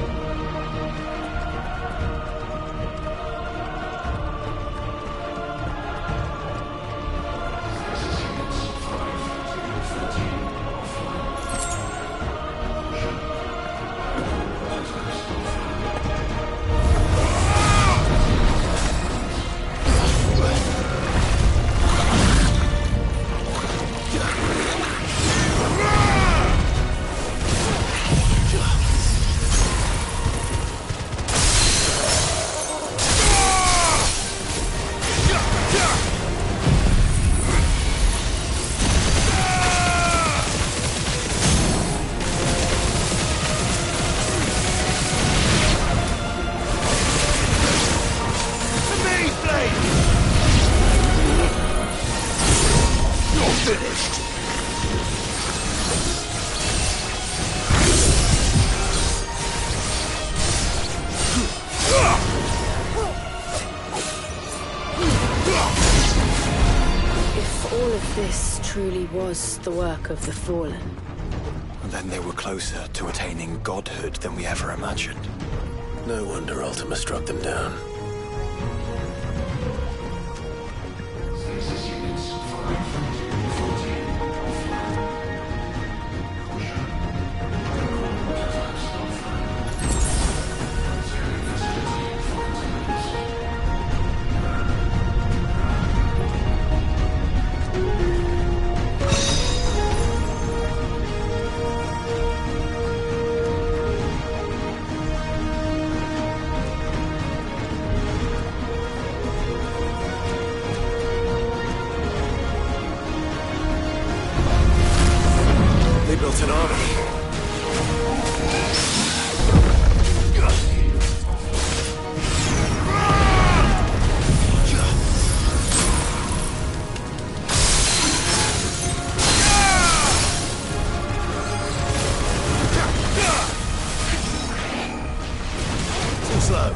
Truly was the work of the Fallen. And then they were closer to attaining godhood than we ever imagined. No wonder Ultima struck them down. Stasis units 5 to 14 offline. Caution. Prototypes offline. Scanning facility for contaminants. They built an army. Too slow.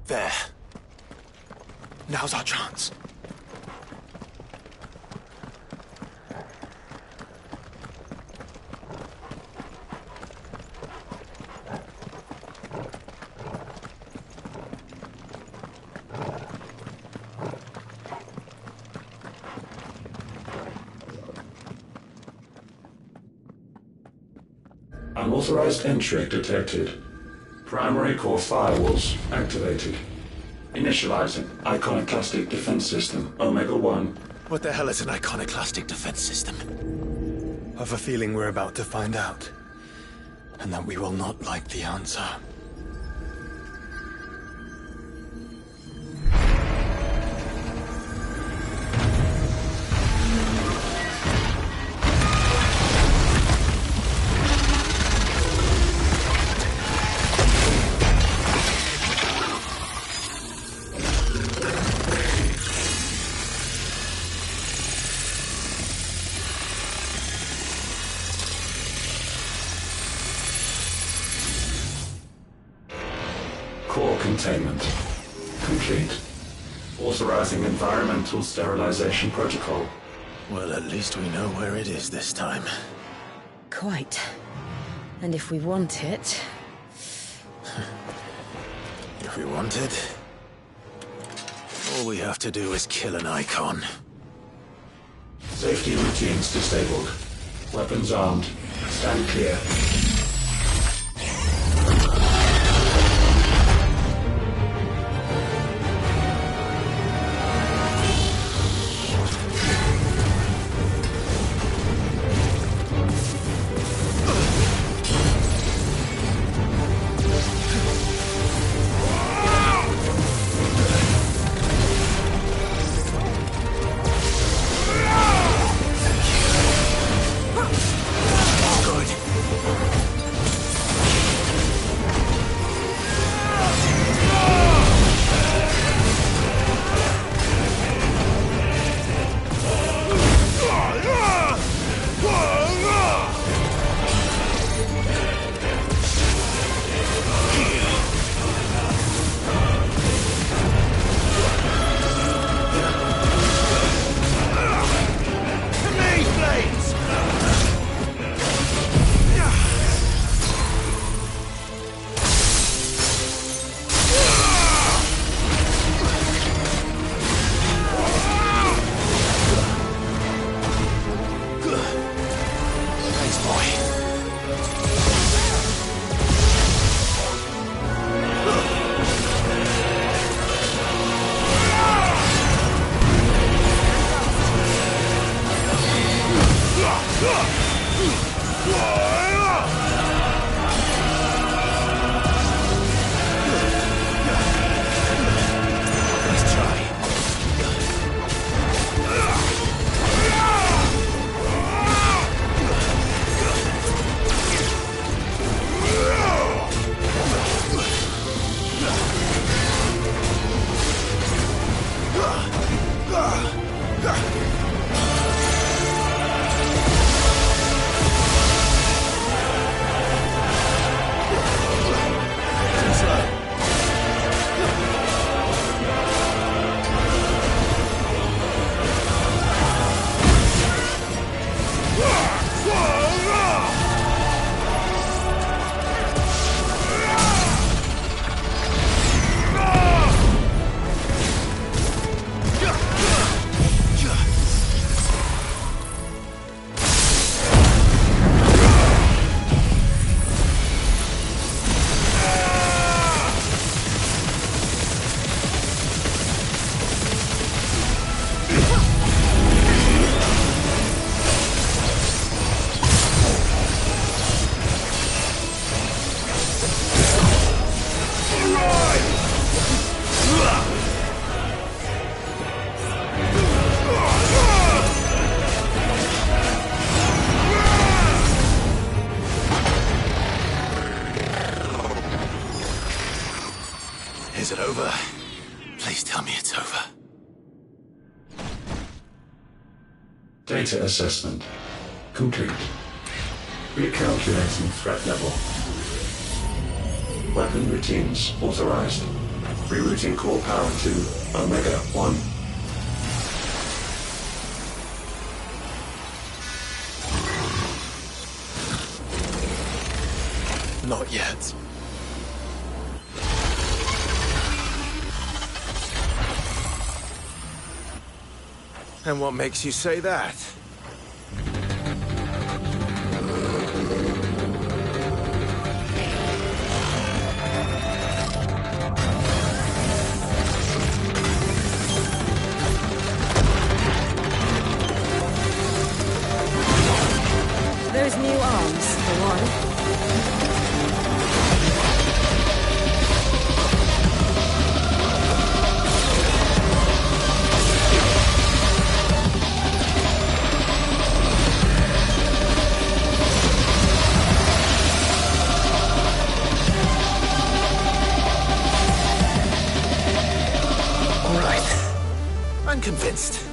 There. Now's our chance. Unauthorized entry detected. Primary core firewalls activated. Initializing iconoclastic defense system Omega-1. What the hell is an iconoclastic defense system? I've a feeling we're about to find out. And that we will not like the answer. Core containment complete. Authorizing environmental sterilization protocol. Well, at least we know where it is this time. Quite. And if we want it... If we want it, all we have to do is kill an icon. Safety routines disabled. Weapons armed. Stand clear. Is it over? Please tell me it's over. Data assessment complete. Recalculating threat level. Weapon routines authorized. Rerouting core power to Omega-1. Not yet. And what makes you say that? Those new arms, for one. All right. I'm convinced.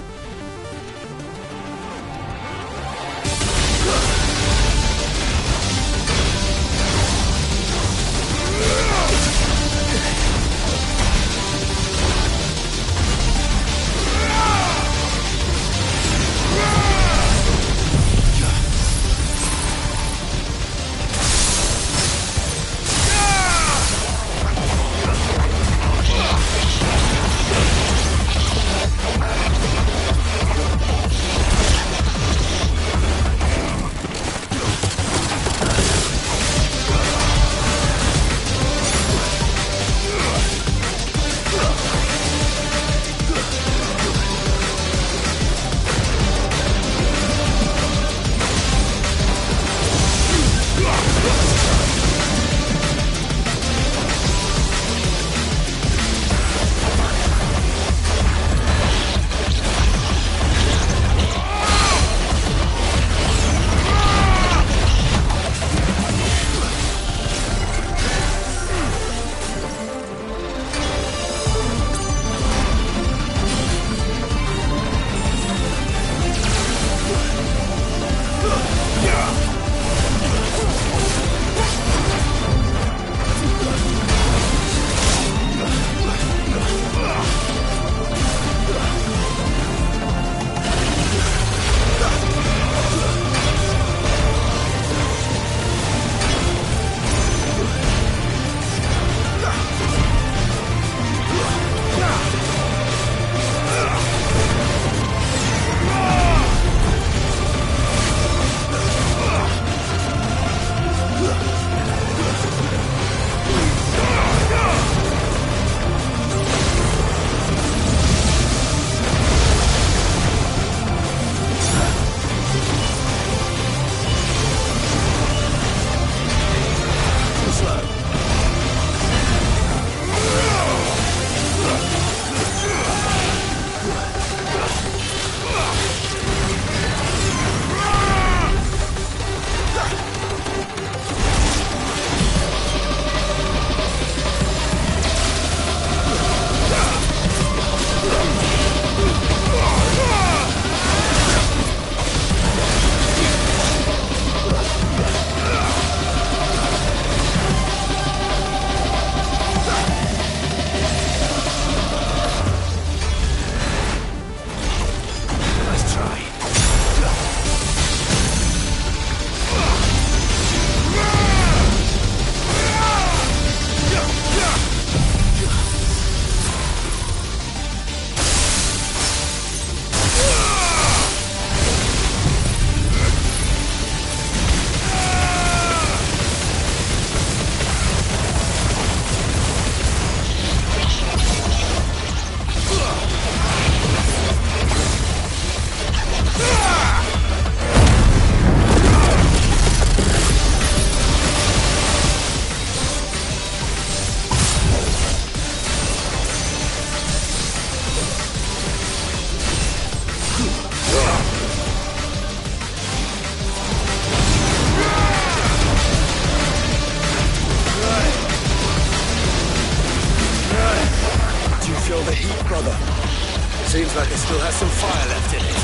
Seems like it still has some fire left in it.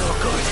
Not good.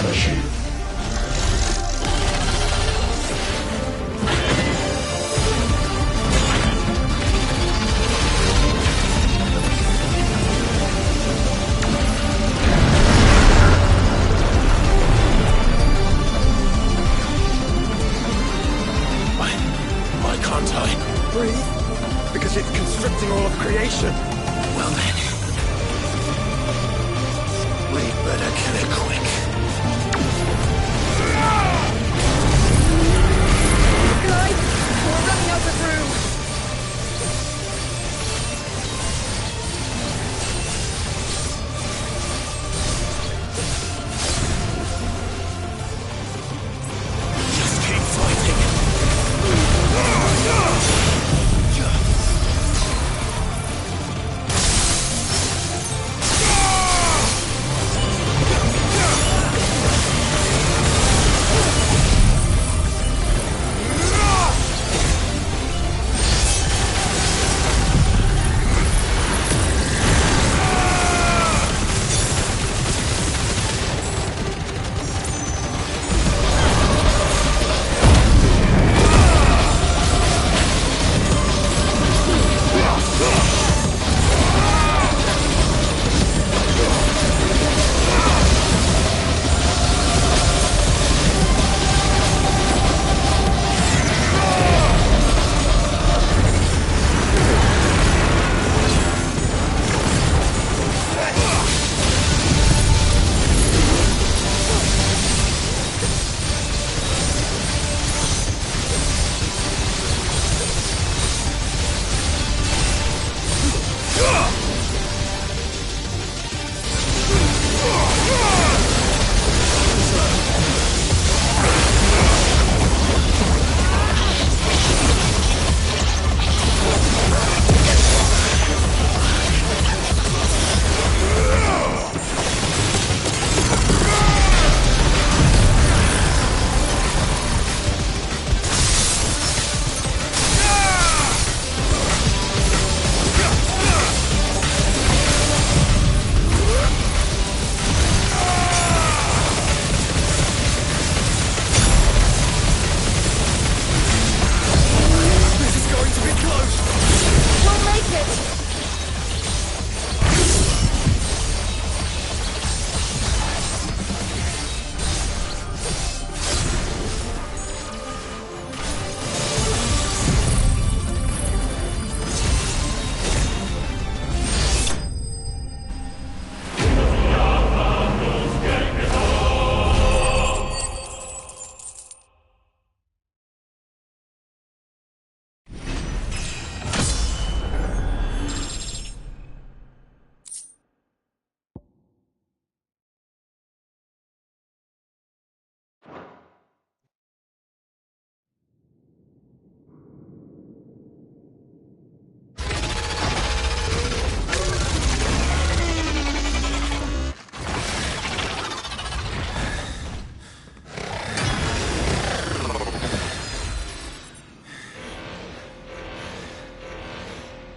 suppression. Why can't I? Breathe, because it's constricting all of creation. Well then, we'd better kill it quick. Guys, we're running out of room. Just keep fighting.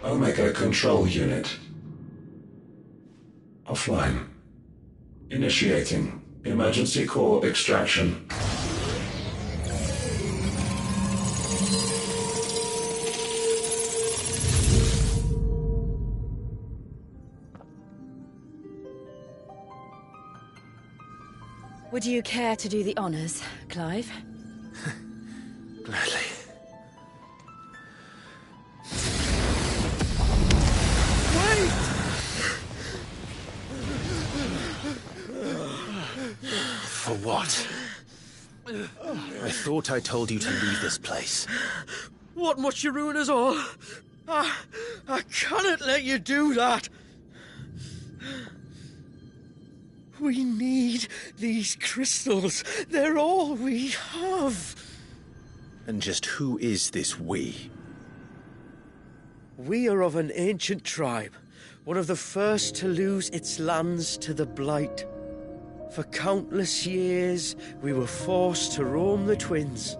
Omega Control Unit. Offline. Initiating emergency core extraction. Would you care to do the honors, Clive? Gladly. For what? I thought I told you to leave this place. What must you ruin us all? I cannot let you do that. We need these crystals. They're all we have. And just who is this we? We are of an ancient tribe, one of the first to lose its lands to the Blight. For countless years, we were forced to roam the Twins.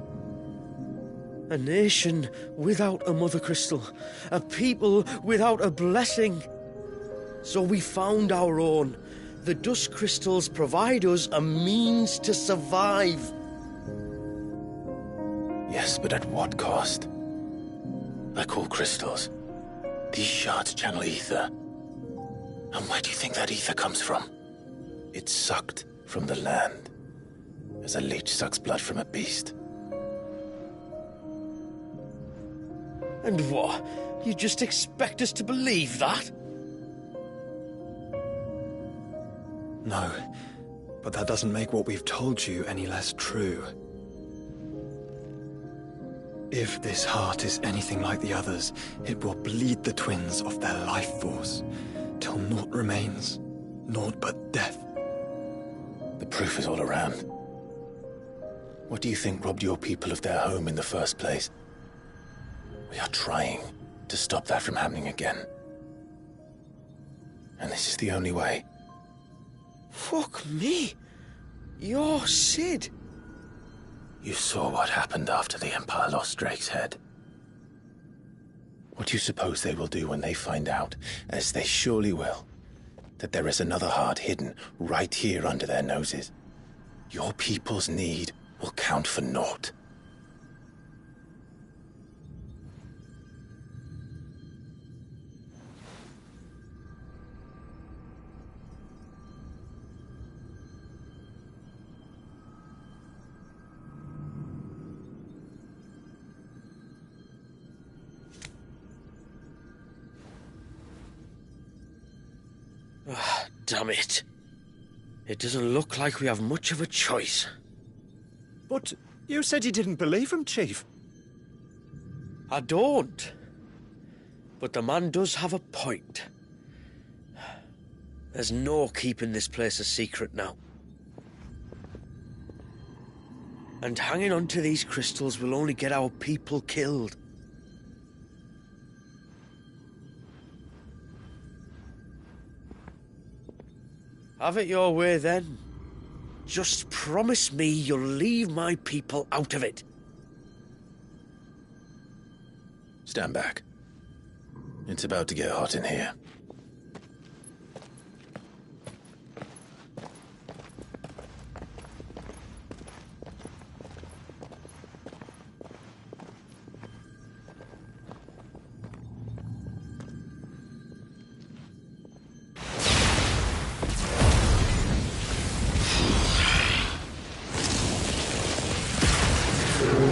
A nation without a mother crystal, a people without a blessing. So we found our own, The dust crystals provide us a means to survive. Yes, but at what cost? Like all crystals, these shards channel ether. And where do you think that ether comes from? It's sucked from the land, as a leech sucks blood from a beast. And what? You just expect us to believe that? No, but that doesn't make what we've told you any less true. If this heart is anything like the others, it will bleed the twins of their life force, till naught remains, naught but death. The proof is all around. What do you think robbed your people of their home in the first place? We are trying to stop that from happening again. And this is the only way. Fuck me. You're Sid. You saw what happened after the Empire lost Drake's head. What do you suppose they will do when they find out, as they surely will, that there is another heart hidden right here under their noses? Your people's need will count for naught. Damn it. It doesn't look like we have much of a choice. But you said you didn't believe him, Chief. I don't. But the man does have a point. There's no keeping this place a secret now. And hanging on to these crystals will only get our people killed. Have it your way, then. Just promise me you'll leave my people out of it. Stand back. It's about to get hot in here.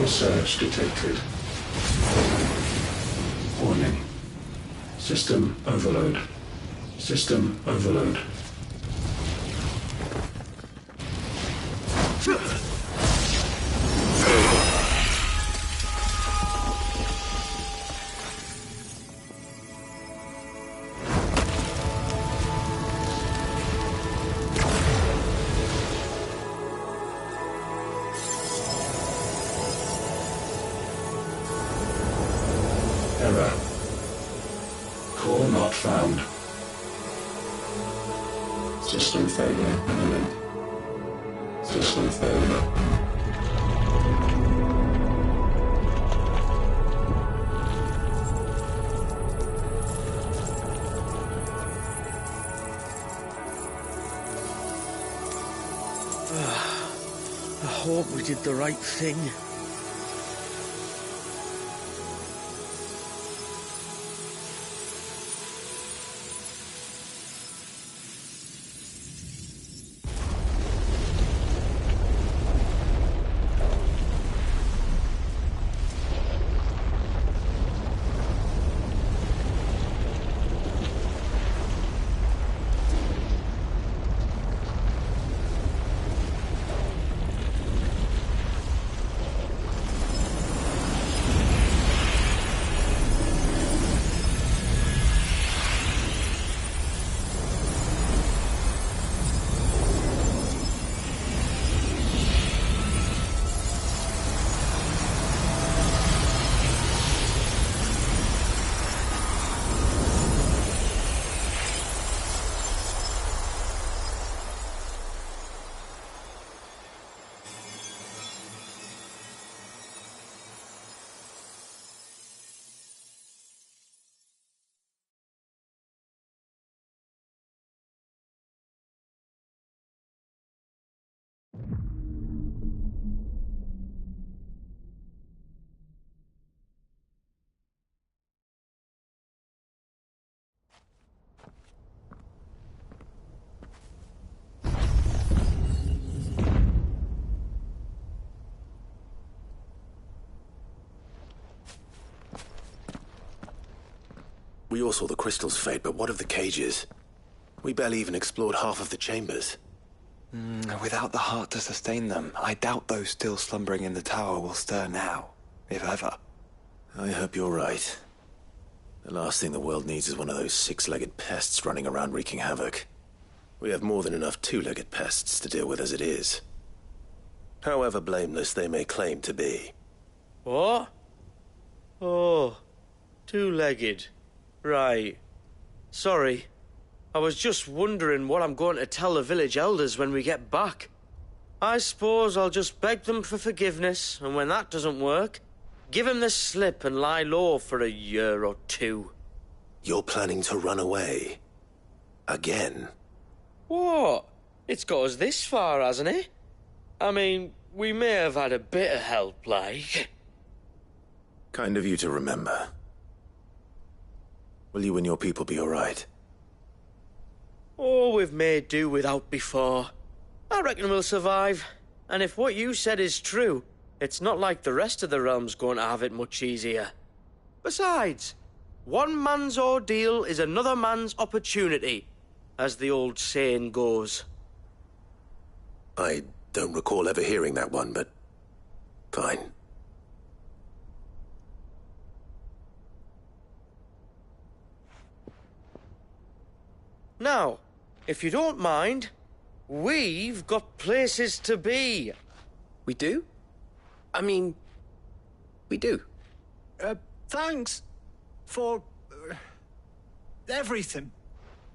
Search detected. Warning. System overload. System overload. Error. Core not found. System failure imminent. System failure. I hope we did the right thing. We all saw the crystal's fate, but what of the cages? We barely even explored half of the chambers. Without the heart to sustain them, I doubt those still slumbering in the tower will stir now, if ever. I hope you're right. The last thing the world needs is one of those six-legged pests running around wreaking havoc. We have more than enough two-legged pests to deal with as it is. However blameless they may claim to be. What? Oh, two-legged. Right. Sorry. I was just wondering what I'm going to tell the village elders when we get back. I suppose I'll just beg them for forgiveness, and when that doesn't work, give them the slip and lie low for a year or two. You're planning to run away? Again? What? It's got us this far, hasn't it? I mean, we may have had a bit of help, like. Kind of you to remember. Will you and your people be all right? Oh, we've made do without before. I reckon we'll survive. And if what you said is true, it's not like the rest of the realm's going to have it much easier. Besides, one man's ordeal is another man's opportunity, as the old saying goes. I don't recall ever hearing that one, but fine. Now, if you don't mind, we've got places to be. We do? I mean, we do. Thanks for everything.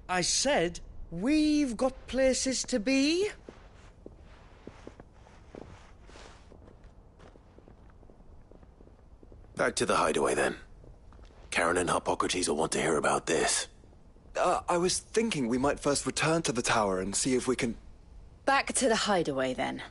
I said we've got places to be. Back to the hideaway, then. Karen and Hippocrates will want to hear about this. I was thinking we might first return to the tower and see if we can... Back to the hideaway, then.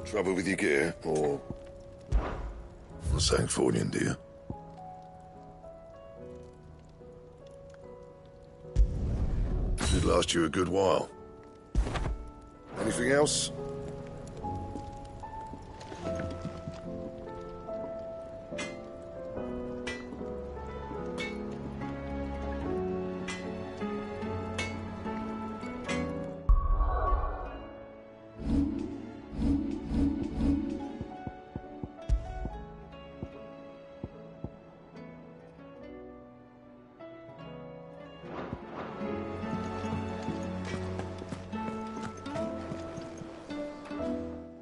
Trouble with your gear, or Sancfordian, dear? Should last you a good while. Anything else?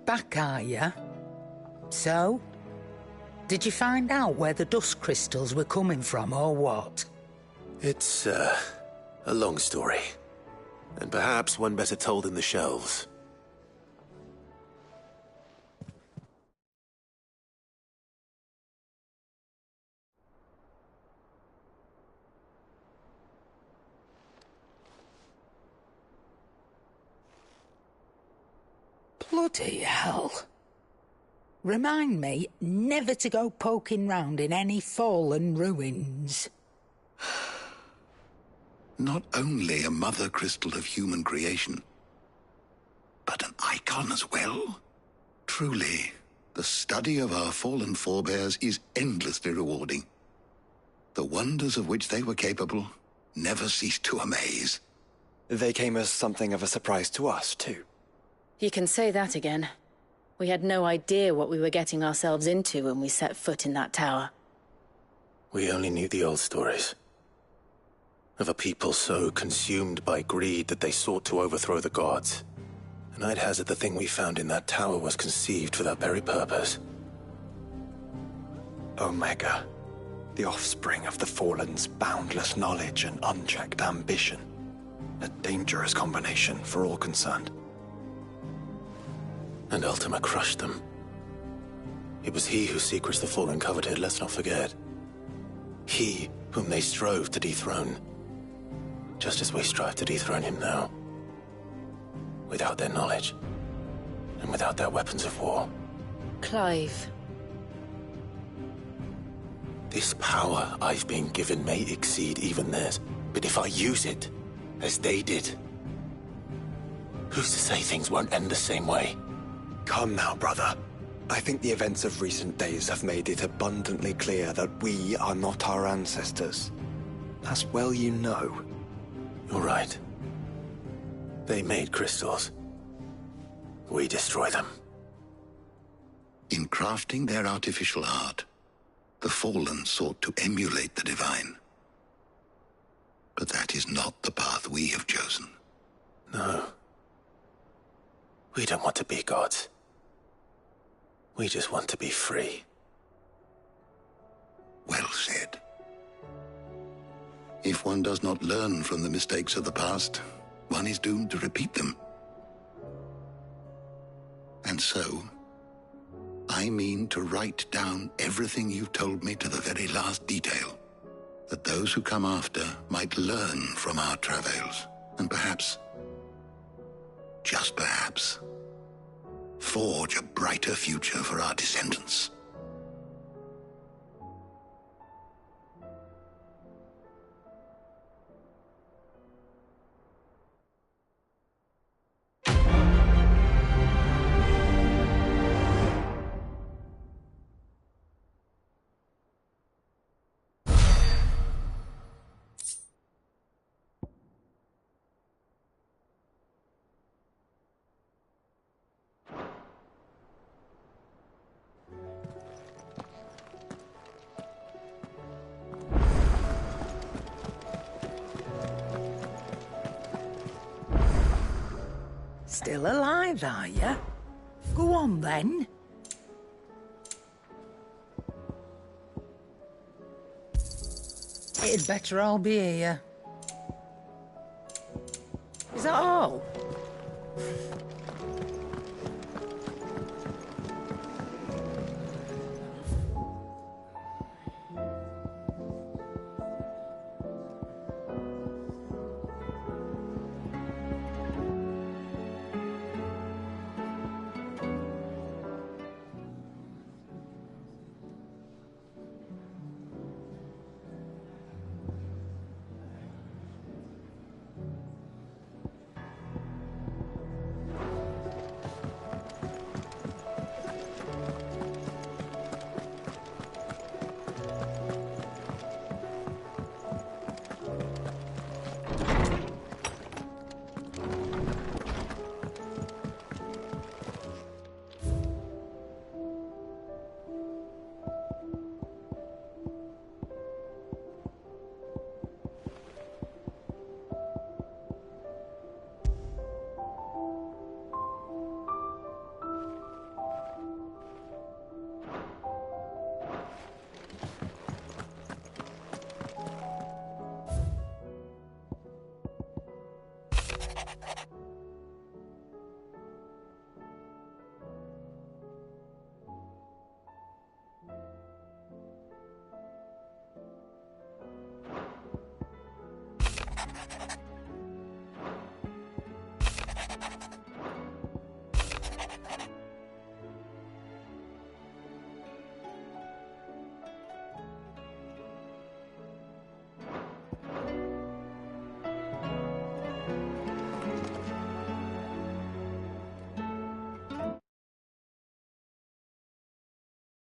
Back, are ya? So? Did you find out where the dust crystals were coming from, or what? It's, a long story. And perhaps one better told in the shelves. Bloody hell. Remind me never to go poking round in any fallen ruins. Not only a mother crystal of human creation, but an icon as well. Truly, the study of our fallen forebears is endlessly rewarding. The wonders of which they were capable never ceased to amaze. They came as something of a surprise to us, too. You can say that again. We had no idea what we were getting ourselves into when we set foot in that tower. We only knew the old stories. Of a people so consumed by greed that they sought to overthrow the gods. And I'd hazard the thing we found in that tower was conceived for that very purpose. Omega, the offspring of the Fallen's boundless knowledge and unchecked ambition. A dangerous combination for all concerned. And Ultima crushed them. It was he whose secrets the Fallen coveted, let's not forget. He whom they strove to dethrone. Just as we strive to dethrone him now. Without their knowledge. And without their weapons of war. Clive. This power I've been given may exceed even theirs, but if I use it, as they did, who's to say things won't end the same way? Come now, brother. I think the events of recent days have made it abundantly clear that we are not our ancestors. As well you know. You're right. They made crystals. We destroy them. In crafting their artificial art, the Fallen sought to emulate the divine. But that is not the path we have chosen. No. We don't want to be gods. We just want to be free. Well said. If one does not learn from the mistakes of the past, one is doomed to repeat them. And so, I mean to write down everything you've told me to the very last detail, that those who come after might learn from our travails, and perhaps, just perhaps, forge a brighter future for our descendants. Still alive, are you? Go on, then. It'd better all be here. Is that all?